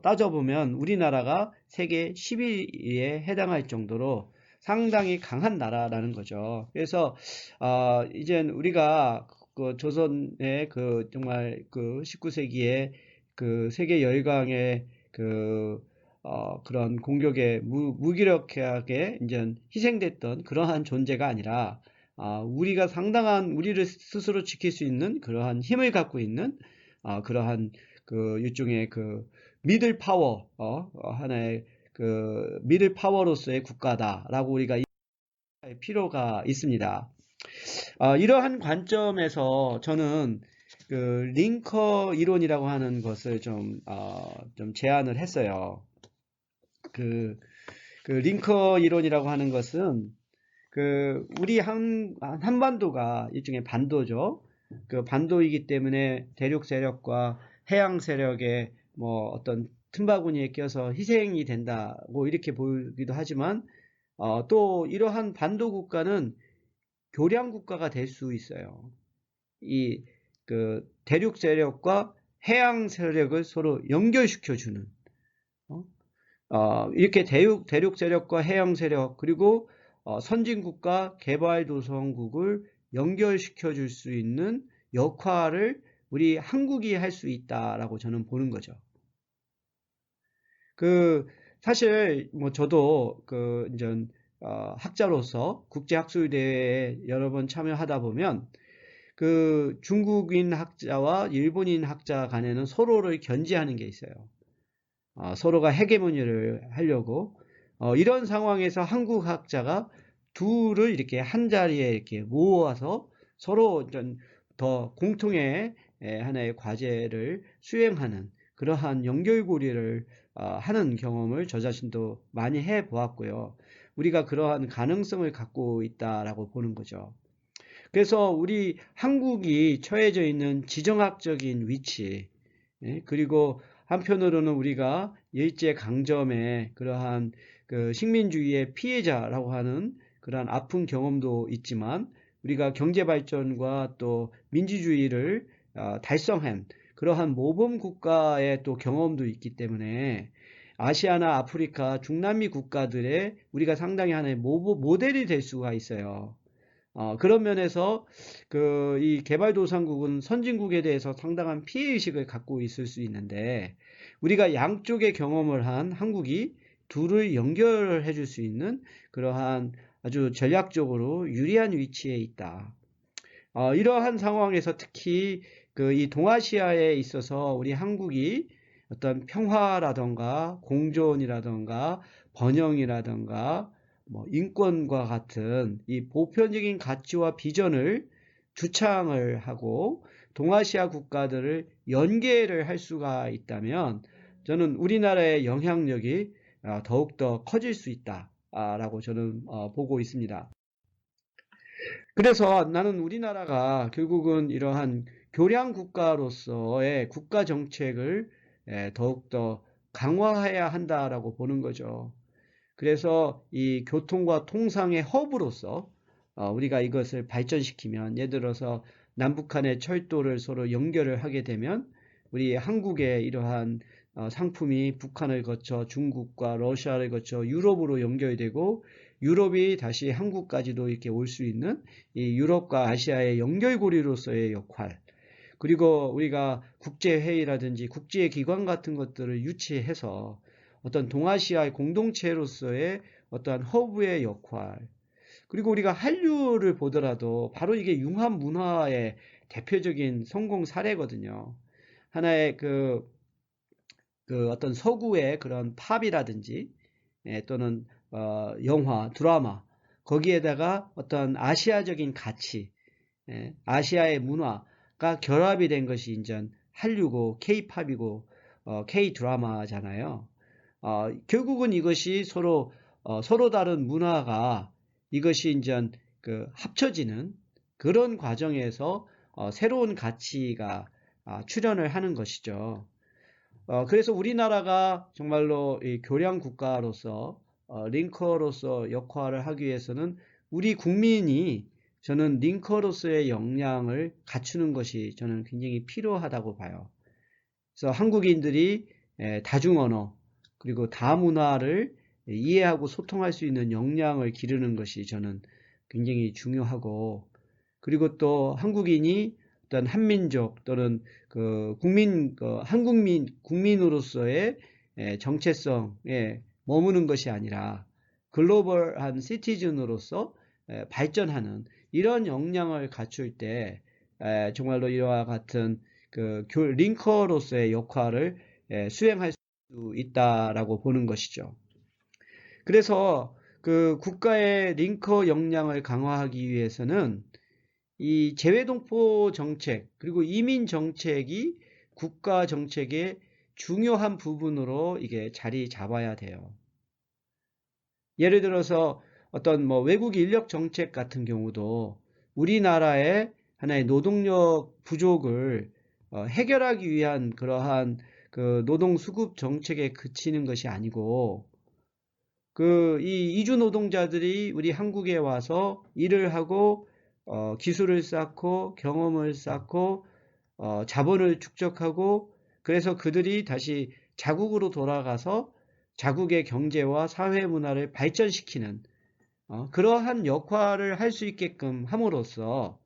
따져보면 우리나라가 세계 10위에 해당할 정도로 상당히 강한 나라라는 거죠. 그래서 이제 우리가 조선의 정말 19세기에 세계 열강의 그런 공격에 무기력하게 이제 희생됐던 그러한 존재가 아니라, 우리가 상당한 우리를 스스로 지킬 수 있는 그러한 힘을 갖고 있는 그러한 일종의 미들 파워, 하나의 미들 파워로서의 국가다라고 우리가 할 필요가 있습니다. 이러한 관점에서 저는 링커 이론이라고 하는 것을 좀 제안을 했어요. 링커 이론이라고 하는 것은 우리 한반도가 일종의 반도죠. 반도이기 때문에 대륙 세력과 해양 세력의 뭐 어떤 틈바구니에 껴서 희생이 된다고 이렇게 보기도 하지만, 또 이러한 반도 국가는 교량 국가가 될 수 있어요. 이 대륙 세력과 해양 세력을 서로 연결시켜 주는 이렇게 대륙 세력과 해양 세력 그리고 선진국과 개발도상국을 연결시켜 줄 수 있는 역할을 우리 한국이 할 수 있다라고 저는 보는 거죠. 사실 뭐 저도 이제 학자로서 국제학술대회에 여러 번 참여하다 보면 중국인 학자와 일본인 학자 간에는 서로를 견제하는 게 있어요. 서로가 헤게모니를 하려고 이런 상황에서 한국 학자가 둘을 이렇게 한 자리에 이렇게 모아서 서로 더 공통의 하나의 과제를 수행하는 그러한 연결고리를 하는 경험을 저 자신도 많이 해 보았고요. 우리가 그러한 가능성을 갖고 있다라고 보는 거죠. 그래서 우리 한국이 처해져 있는 지정학적인 위치, 그리고 한편으로는 우리가 일제강점의 그러한 식민주의의 피해자라고 하는 그러한 아픈 경험도 있지만 우리가 경제발전과 또 민주주의를 달성한 그러한 모범 국가의 또 경험도 있기 때문에 아시아나 아프리카, 중남미 국가들의 우리가 상당히 하나의 모델이 될 수가 있어요. 그런 면에서 이 개발도상국은 선진국에 대해서 상당한 피해의식을 갖고 있을 수 있는데 우리가 양쪽의 경험을 한 한국이 둘을 연결해 줄 수 있는 그러한 아주 전략적으로 유리한 위치에 있다. 이러한 상황에서 특히 이 동아시아에 있어서 우리 한국이 어떤 평화라던가 공존이라던가 번영이라던가 뭐 인권과 같은 이 보편적인 가치와 비전을 주창을 하고 동아시아 국가들을 연계를 할 수가 있다면 저는 우리나라의 영향력이 더욱더 커질 수 있다라고 저는 보고 있습니다. 그래서 나는 우리나라가 결국은 이러한 교량 국가로서의 국가 정책을 더욱더 강화해야 한다라고 보는 거죠. 그래서 이 교통과 통상의 허브로서 우리가 이것을 발전시키면 예를 들어서 남북한의 철도를 서로 연결을 하게 되면 우리 한국의 이러한 상품이 북한을 거쳐 중국과 러시아를 거쳐 유럽으로 연결되고 유럽이 다시 한국까지도 이렇게 올 수 있는 이 유럽과 아시아의 연결고리로서의 역할 그리고 우리가 국제회의라든지 국제기관 같은 것들을 유치해서 어떤 동아시아의 공동체로서의 어떠한 허브의 역할 그리고 우리가 한류를 보더라도 바로 이게 융합 문화의 대표적인 성공 사례거든요. 하나의 어떤 서구의 그런 팝이라든지 또는 영화, 드라마 거기에다가 어떤 아시아적인 가치, 아시아의 문화가 결합이 된 것이 이제 한류고 K-팝이고 K-드라마잖아요. 결국은 이것이 서로 다른 문화가 이것이 이제 합쳐지는 그런 과정에서 새로운 가치가 출현을 하는 것이죠. 그래서 우리나라가 정말로 이 교량 국가로서 링커로서 역할을 하기 위해서는 우리 국민이 저는 링커로서의 역량을 갖추는 것이 저는 굉장히 필요하다고 봐요. 그래서 한국인들이 다중언어 그리고 다문화를 이해하고 소통할 수 있는 역량을 기르는 것이 저는 굉장히 중요하고 그리고 또 한국인이 어떤 한민족 또는 국민으로서의 정체성에 머무는 것이 아니라 글로벌한 시티즌으로서 발전하는 이런 역량을 갖출 때 정말로 이와 같은 링커로서의 역할을 수행할 수 있다라고 보는 것이죠. 그래서 국가의 링커 역량을 강화하기 위해서는 이 재외동포 정책 그리고 이민 정책이 국가 정책의 중요한 부분으로 이게 자리 잡아야 돼요. 예를 들어서 어떤 뭐 외국 인력 정책 같은 경우도 우리나라의 하나의 노동력 부족을 해결하기 위한 그러한 노동 수급 정책에 그치는 것이 아니고 이 이주 노동자들이 우리 한국에 와서 일을 하고, 기술을 쌓고, 경험을 쌓고, 자본을 축적하고, 그래서 그들이 다시 자국으로 돌아가서 자국의 경제와 사회 문화를 발전시키는, 그러한 역할을 할 수 있게끔 함으로써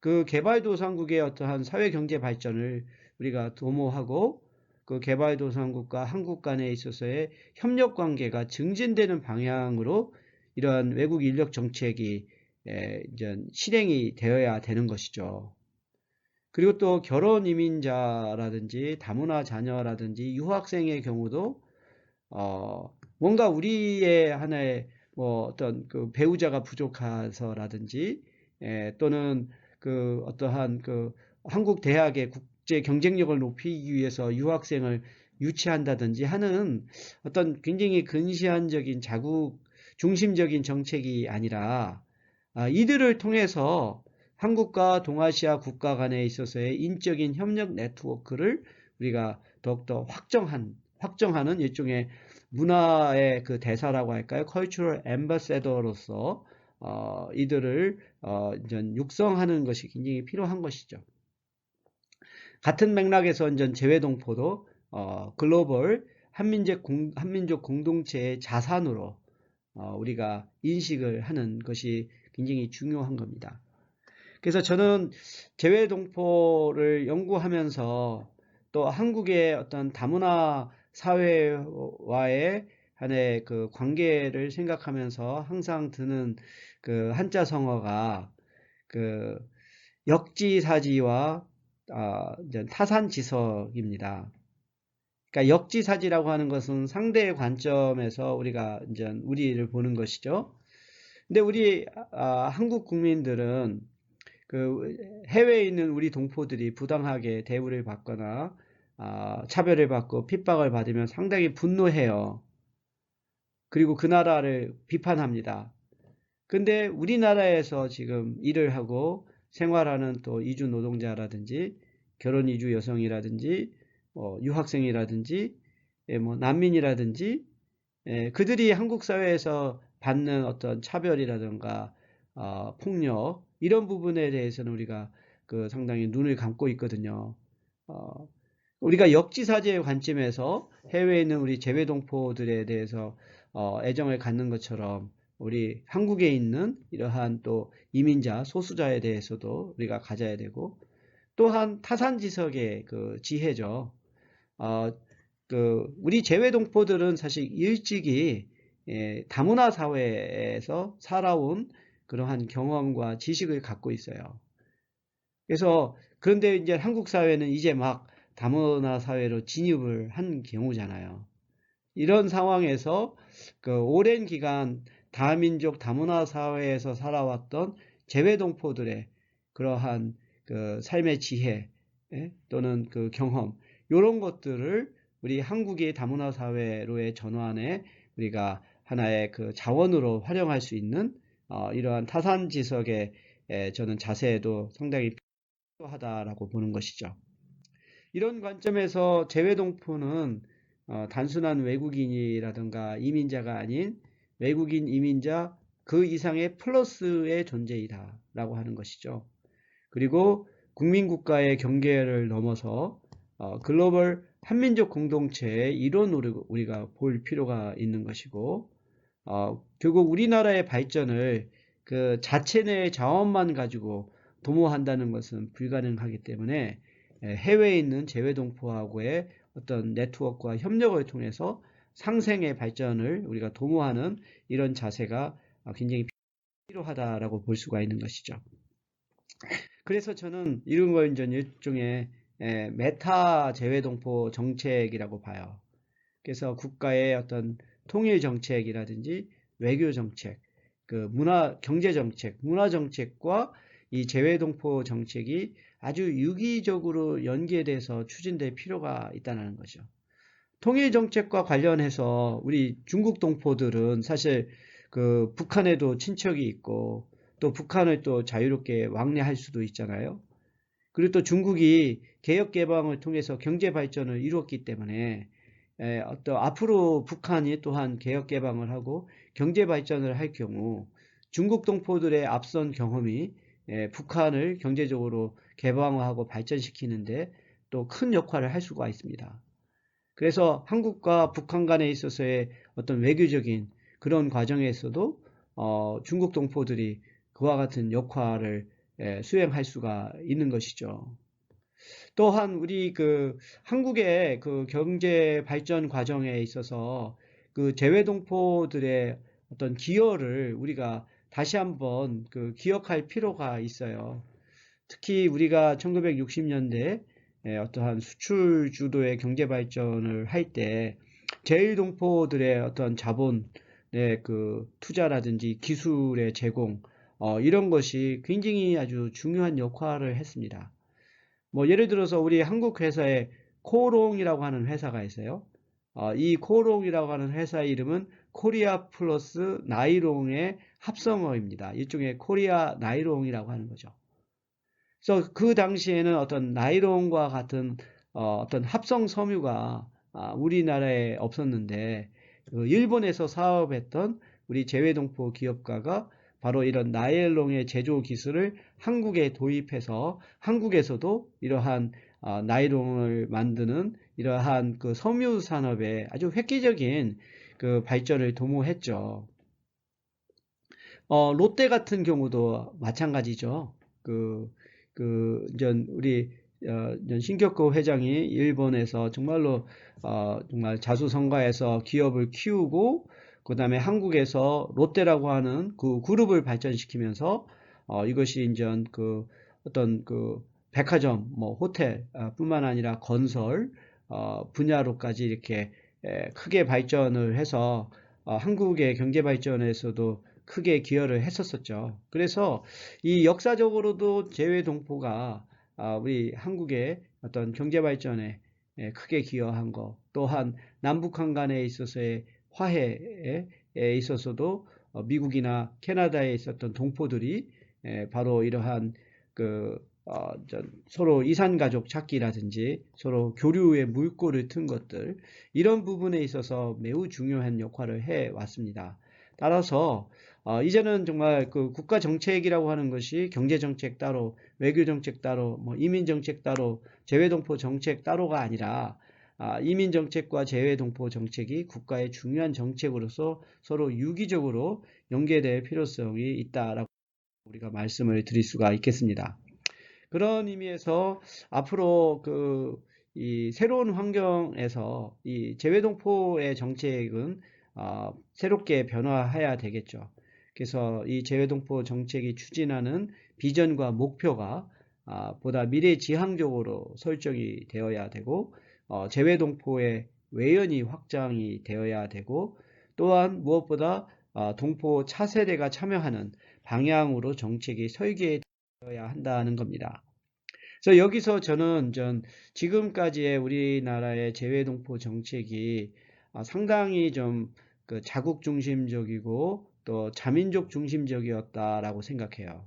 그 개발도상국의 어떠한 사회 경제 발전을 우리가 도모하고 그 개발도상국과 한국 간에 있어서의 협력 관계가 증진되는 방향으로 이러한 외국 인력 정책이 이제 실행이 되어야 되는 것이죠. 그리고 또 결혼 이민자라든지 다문화 자녀라든지 유학생의 경우도 뭔가 우리의 하나의 뭐 어떤 그 배우자가 부족해서라든지 또는 그 어떠한 그 한국 대학의 국제 경쟁력을 높이기 위해서 유학생을 유치한다든지 하는 어떤 굉장히 근시안적인 자국 중심적인 정책이 아니라 이들을 통해서 한국과 동아시아 국가 간에 있어서의 인적인 협력 네트워크를 우리가 더욱더 확정하는 일종의 문화의 그 대사라고 할까요? cultural ambassador로서 이들을 이제 육성하는 것이 굉장히 필요한 것이죠. 같은 맥락에서 이제 재외동포도 글로벌 한민족 공동체의 자산으로 우리가 인식을 하는 것이 굉장히 중요한 겁니다. 그래서 저는 재외동포를 연구하면서 또 한국의 어떤 다문화 사회와의 한의 그 관계를 생각하면서 항상 드는 그 한자 성어가 그 역지사지와 이제 타산지석입니다. 그러니까 역지사지라고 하는 것은 상대의 관점에서 우리가 이제 우리를 보는 것이죠. 근데 우리 한국 국민들은 그 해외에 있는 우리 동포들이 부당하게 대우를 받거나 차별을 받고 핍박을 받으면 상당히 분노해요. 그리고 그 나라를 비판합니다. 근데 우리나라에서 지금 일을 하고 생활하는 또 이주 노동자라든지 결혼 이주 여성이라든지 유학생이라든지 뭐 난민이라든지 그들이 한국 사회에서 받는 어떤 차별이라든가 폭력 이런 부분에 대해서는 우리가 그 상당히 눈을 감고 있거든요. 우리가 역지사지의 관점에서 해외에 있는 우리 재외동포들에 대해서 애정을 갖는 것처럼 우리 한국에 있는 이러한 또 이민자, 소수자에 대해서도 우리가 가져야 되고 또한 타산지석의 그 지혜죠. 우리 재외동포들은 사실 일찍이 다문화 사회에서 살아온 그러한 경험과 지식을 갖고 있어요. 그래서 그런데 이제 한국 사회는 이제 막 다문화 사회로 진입을 한 경우잖아요. 이런 상황에서 그 오랜 기간 다민족 다문화 사회에서 살아왔던 재외동포들의 그러한 그 삶의 지혜 또는 그 경험 이런 것들을 우리 한국의 다문화 사회로의 전환에 우리가 하나의 그 자원으로 활용할 수 있는 이러한 타산지석의 저는 자세도 상당히 필요하다라고 보는 것이죠. 이런 관점에서 재외동포는 단순한 외국인이라든가 이민자가 아닌 외국인 이민자 그 이상의 플러스의 존재이다 라고 하는 것이죠. 그리고 국민국가의 경계를 넘어서 글로벌 한민족 공동체의 일원으로 우리가 볼 필요가 있는 것이고 결국 우리나라의 발전을 그 자체 내의 자원만 가지고 도모한다는 것은 불가능하기 때문에 해외에 있는 재외동포하고의 어떤 네트워크와 협력을 통해서 상생의 발전을 우리가 도모하는 이런 자세가 굉장히 필요하다라고 볼 수가 있는 것이죠. 그래서 저는 이런 걸 이제 일종의 메타 재외동포 정책이라고 봐요. 그래서 국가의 어떤 통일 정책이라든지 외교 정책, 그 경제 정책, 문화 정책과 이 재외동포 정책이 아주 유기적으로 연계돼서 추진될 필요가 있다는 거죠. 통일 정책과 관련해서 우리 중국 동포들은 사실 그 북한에도 친척이 있고 또 북한을 또 자유롭게 왕래할 수도 있잖아요. 그리고 또 중국이 개혁 개방을 통해서 경제 발전을 이루었기 때문에 어떤 앞으로 북한이 또한 개혁 개방을 하고 경제 발전을 할 경우 중국 동포들의 앞선 경험이 북한을 경제적으로 개방화하고 발전시키는데 또 큰 역할을 할 수가 있습니다. 그래서 한국과 북한 간에 있어서의 어떤 외교적인 그런 과정에서도 중국 동포들이 그와 같은 역할을 수행할 수가 있는 것이죠. 또한 우리 그 한국의 그 경제 발전 과정에 있어서 그 재외동포들의 어떤 기여를 우리가 다시 한번 그 기억할 필요가 있어요. 특히 우리가 1960년대 어떠한 수출 주도의 경제 발전을 할 때 제일동포들의 어떤 자본의 그 투자라든지 기술의 제공 이런 것이 굉장히 아주 중요한 역할을 했습니다. 뭐 예를 들어서 우리 한국 회사에 코롱이라고 하는 회사가 있어요. 이 코롱이라고 하는 회사 이름은 코리아 플러스 나이롱의 합성어입니다. 일종의 코리아 나이롱이라고 하는 거죠. 그래서 그 당시에는 어떤 나이론과 같은 어떤 합성 섬유가 우리나라에 없었는데 그 일본에서 사업했던 우리 재외동포 기업가가 바로 이런 나일론의 제조 기술을 한국에 도입해서 한국에서도 이러한 나일론을 만드는 이러한 그 섬유 산업에 아주 획기적인 그 발전을 도모했죠. 롯데 같은 경우도 마찬가지죠. 우리, 신격호 회장이 일본에서 정말로, 정말 자수성가해서 기업을 키우고, 그 다음에 한국에서 롯데라고 하는 그 그룹을 발전시키면서, 이것이 이제 어떤 백화점, 뭐, 호텔, 뿐만 아니라 건설, 분야로까지 이렇게 크게 발전을 해서, 한국의 경제 발전에서도 크게 기여를 했었었죠. 그래서 이 역사적으로도 재외동포가 우리 한국의 어떤 경제 발전에 크게 기여한 것, 또한 남북한 간에 있어서의 화해에 있어서도 미국이나 캐나다에 있었던 동포들이 바로 이러한 그 서로 이산가족 찾기라든지 서로 교류의 물꼬를 튼 것들 이런 부분에 있어서 매우 중요한 역할을 해 왔습니다. 따라서 이제는 정말 그 국가 정책이라고 하는 것이 경제 정책 따로, 외교 정책 따로, 뭐 이민 정책 따로, 재외동포 정책 따로가 아니라 이민 정책과 재외동포 정책이 국가의 중요한 정책으로서 서로 유기적으로 연계될 필요성이 있다라고 우리가 말씀을 드릴 수가 있겠습니다. 그런 의미에서 앞으로 이 새로운 환경에서 이 재외동포의 정책은 새롭게 변화해야 되겠죠. 그래서 이 재외동포 정책이 추진하는 비전과 목표가 보다 미래지향적으로 설정이 되어야 되고 재외동포의 외연이 확장이 되어야 되고 또한 무엇보다 동포 차세대가 참여하는 방향으로 정책이 설계되어야 한다는 겁니다. 그래서 여기서 저는 지금까지의 우리나라의 재외동포 정책이 상당히 좀 그 자국 중심적이고 또 자민족 중심적이었다라고 생각해요.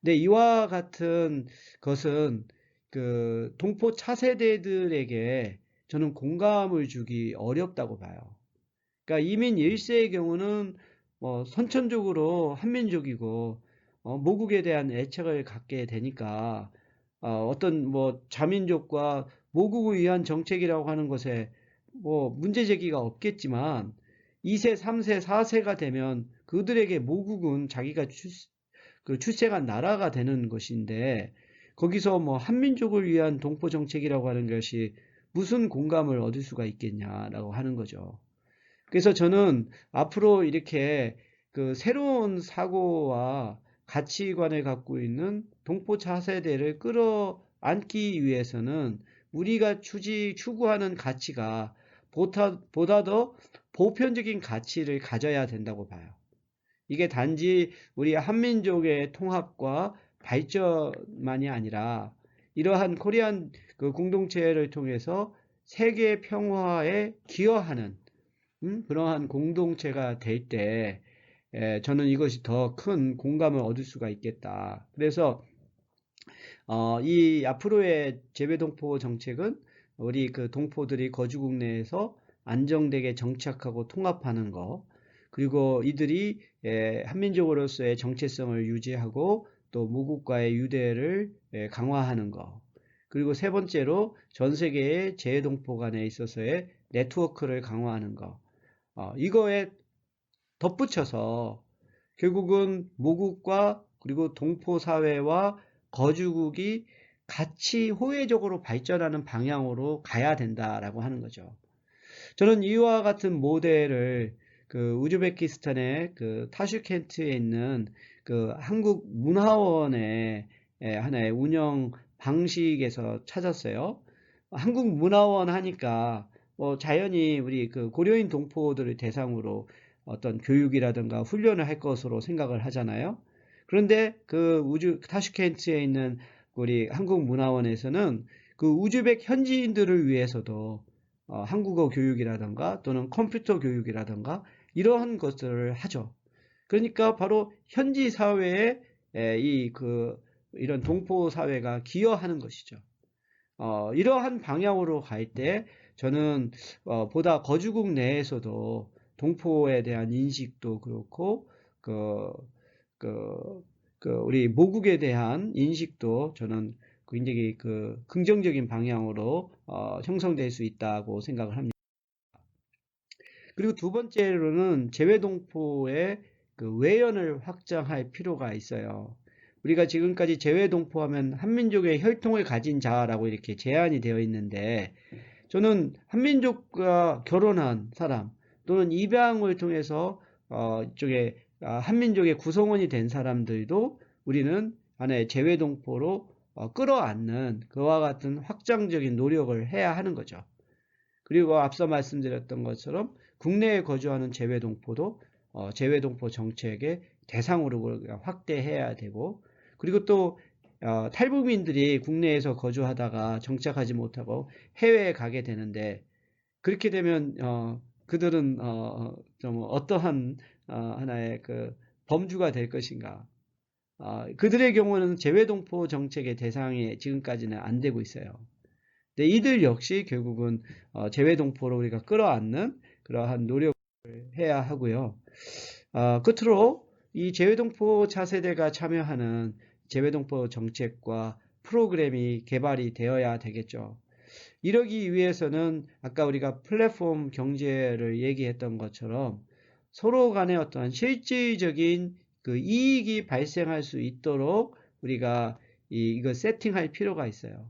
근데 이와 같은 것은 그 동포 차세대들에게 저는 공감을 주기 어렵다고 봐요. 그러니까 이민 1세의 경우는 선천적으로 한민족이고 모국에 대한 애착을 갖게 되니까 어떤 뭐 자민족과 모국을 위한 정책이라고 하는 것에 뭐 문제 제기가 없겠지만 2세, 3세, 4세가 되면 그들에게 모국은 자기가 그 출생한 나라가 되는 것인데 거기서 뭐 한민족을 위한 동포 정책이라고 하는 것이 무슨 공감을 얻을 수가 있겠냐라고 하는 거죠. 그래서 저는 앞으로 이렇게 그 새로운 사고와 가치관을 갖고 있는 동포 차세대를 끌어안기 위해서는 우리가 추구하는 가치가 보다 더 보편적인 가치를 가져야 된다고 봐요. 이게 단지 우리 한민족의 통합과 발전만이 아니라 이러한 코리안 그 공동체를 통해서 세계 평화에 기여하는 그러한 공동체가 될 때, 저는 이것이 더 큰 공감을 얻을 수가 있겠다. 그래서, 이 앞으로의 재외동포 정책은 우리 그 동포들이 거주국 내에서 안정되게 정착하고 통합하는 거, 그리고 이들이 한민족으로서의 정체성을 유지하고 또 모국과의 유대를 강화하는 거, 그리고 세 번째로 전 세계의 재외동포 간에 있어서의 네트워크를 강화하는 거, 이거에 덧붙여서 결국은 모국과 그리고 동포 사회와 거주국이 같이 호혜적으로 발전하는 방향으로 가야 된다라고 하는 거죠. 저는 이와 같은 모델을 그 우즈베키스탄의 그 타슈켄트에 있는 그 한국 문화원의 하나의 운영 방식에서 찾았어요. 한국 문화원 하니까 뭐 자연히 우리 그 고려인 동포들을 대상으로 어떤 교육이라든가 훈련을 할 것으로 생각을 하잖아요. 그런데 그 타슈켄트에 있는 우리 한국문화원에서는 그 우즈벡 현지인들을 위해서도 한국어 교육이라든가 또는 컴퓨터 교육이라든가 이러한 것들을 하죠. 그러니까 바로 현지 사회에 이런 동포 사회가 기여하는 것이죠. 이러한 방향으로 갈 때 저는 보다 거주국 내에서도 동포에 대한 인식도 그렇고 그, 그, 우리 모국에 대한 인식도 저는 굉장히 그 긍정적인 방향으로 형성될 수 있다고 생각을 합니다. 그리고 두 번째로는 재외동포의 그 외연을 확장할 필요가 있어요. 우리가 지금까지 재외동포하면 한민족의 혈통을 가진 자라고 이렇게 제한이 되어 있는데 저는 한민족과 결혼한 사람 또는 입양을 통해서 이쪽에 한민족의 구성원이 된 사람들도 우리는 하나의 재외동포로 끌어안는 그와 같은 확장적인 노력을 해야 하는 거죠. 그리고 앞서 말씀드렸던 것처럼 국내에 거주하는 재외동포도 재외동포 정책의 대상으로 확대해야 되고, 그리고 또 탈북민들이 국내에서 거주하다가 정착하지 못하고 해외에 가게 되는데, 그렇게 되면 그들은 좀 어떠한 하나의 그 범주가 될 것인가? 그들의 경우는 재외동포 정책의 대상이 지금까지는 안 되고 있어요. 근데 이들 역시 결국은 재외동포로 우리가 끌어안는 그러한 노력을 해야 하고요. 끝으로 이 재외동포 차세대가 참여하는 재외동포 정책과 프로그램이 개발이 되어야 되겠죠. 이러기 위해서는 아까 우리가 플랫폼 경제를 얘기했던 것처럼 서로 간에 어떠한 실질적인 그 이익이 발생할 수 있도록 우리가 이거 세팅할 필요가 있어요.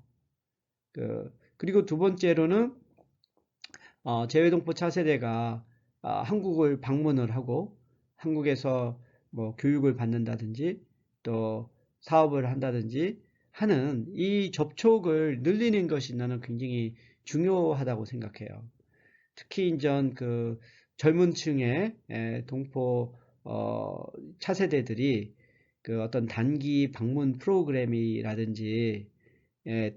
그리고 두 번째로는 재외동포 차세대가 한국을 방문을 하고 한국에서 뭐 교육을 받는다든지 또 사업을 한다든지 하는 이 접촉을 늘리는 것이 나는 굉장히 중요하다고 생각해요. 특히 이전 그 젊은 층의 동포 차세대들이 그 어떤 단기 방문 프로그램이라든지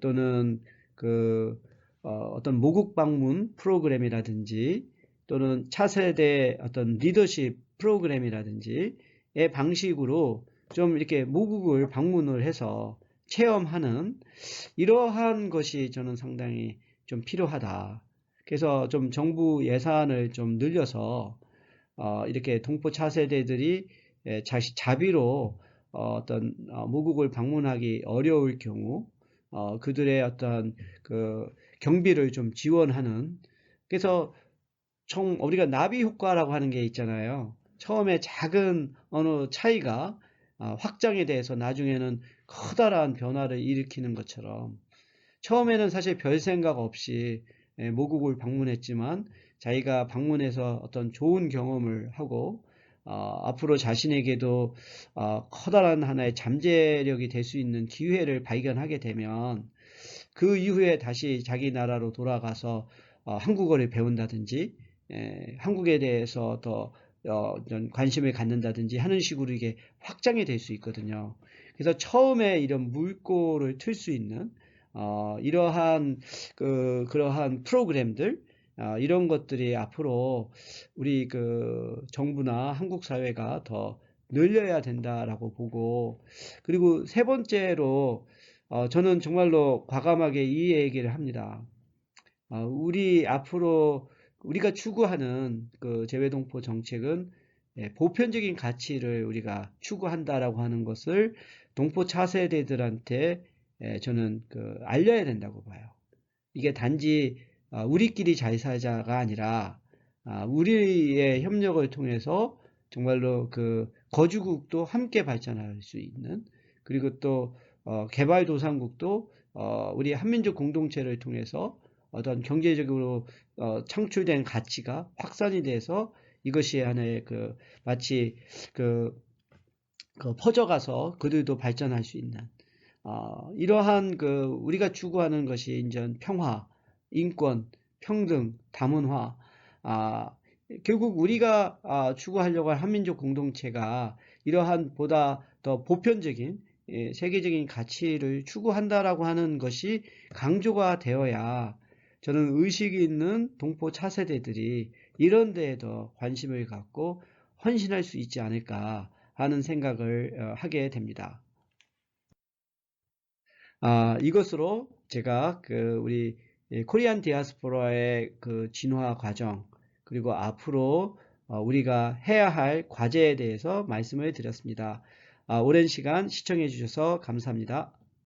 또는 그 어떤 모국 방문 프로그램이라든지 또는 차세대 어떤 리더십 프로그램이라든지의 방식으로 좀 이렇게 모국을 방문을 해서 체험하는 이러한 것이 저는 상당히 좀 필요하다. 그래서 좀 정부 예산을 좀 늘려서 이렇게 동포 차세대들이 자비로 어떤 모국을 방문하기 어려울 경우 그들의 어떤 그 경비를 좀 지원하는, 그래서 총 우리가 나비 효과라고 하는 게 있잖아요. 처음에 작은 어느 차이가 확장에 대해서 나중에는 커다란 변화를 일으키는 것처럼 처음에는 사실 별 생각 없이 모국을 방문했지만 자기가 방문해서 어떤 좋은 경험을 하고 앞으로 자신에게도 커다란 하나의 잠재력이 될 수 있는 기회를 발견하게 되면 그 이후에 다시 자기 나라로 돌아가서 한국어를 배운다든지 한국에 대해서 더 관심을 갖는다든지 하는 식으로 이게 확장이 될 수 있거든요. 그래서 처음에 이런 물꼬를 틀 수 있는 이러한 그러한 프로그램들 이런 것들이 앞으로 우리 그 정부나 한국 사회가 더 늘려야 된다라고 보고, 그리고 세 번째로 저는 정말로 과감하게 이 얘기를 합니다. 우리 앞으로 우리가 추구하는 그 재외동포 정책은 보편적인 가치를 우리가 추구한다라고 하는 것을 동포 차세대들한테 저는 알려야 된다고 봐요. 이게 단지 우리끼리 잘 살자가 아니라 우리의 협력을 통해서 정말로 그 거주국도 함께 발전할 수 있는, 그리고 또 개발도상국도 우리 한민족 공동체를 통해서 어떤 경제적으로 창출된 가치가 확산이 돼서 이것이 하나의 마치 그, 퍼져가서 그들도 발전할 수 있는 이러한 우리가 추구하는 것이 이제 평화, 인권, 평등, 다문화, 아, 결국 우리가 추구하려고 할 한민족 공동체가 이러한 보다 더 보편적인 세계적인 가치를 추구한다라고 하는 것이 강조가 되어야 저는 의식이 있는 동포 차세대들이 이런 데에 더 관심을 갖고 헌신할 수 있지 않을까 하는 생각을 하게 됩니다. 이것으로 제가 우리 코리안 디아스포라의 그 진화 과정, 그리고 앞으로 우리가 해야 할 과제에 대해서 말씀을 드렸습니다. 오랜 시간 시청해 주셔서 감사합니다.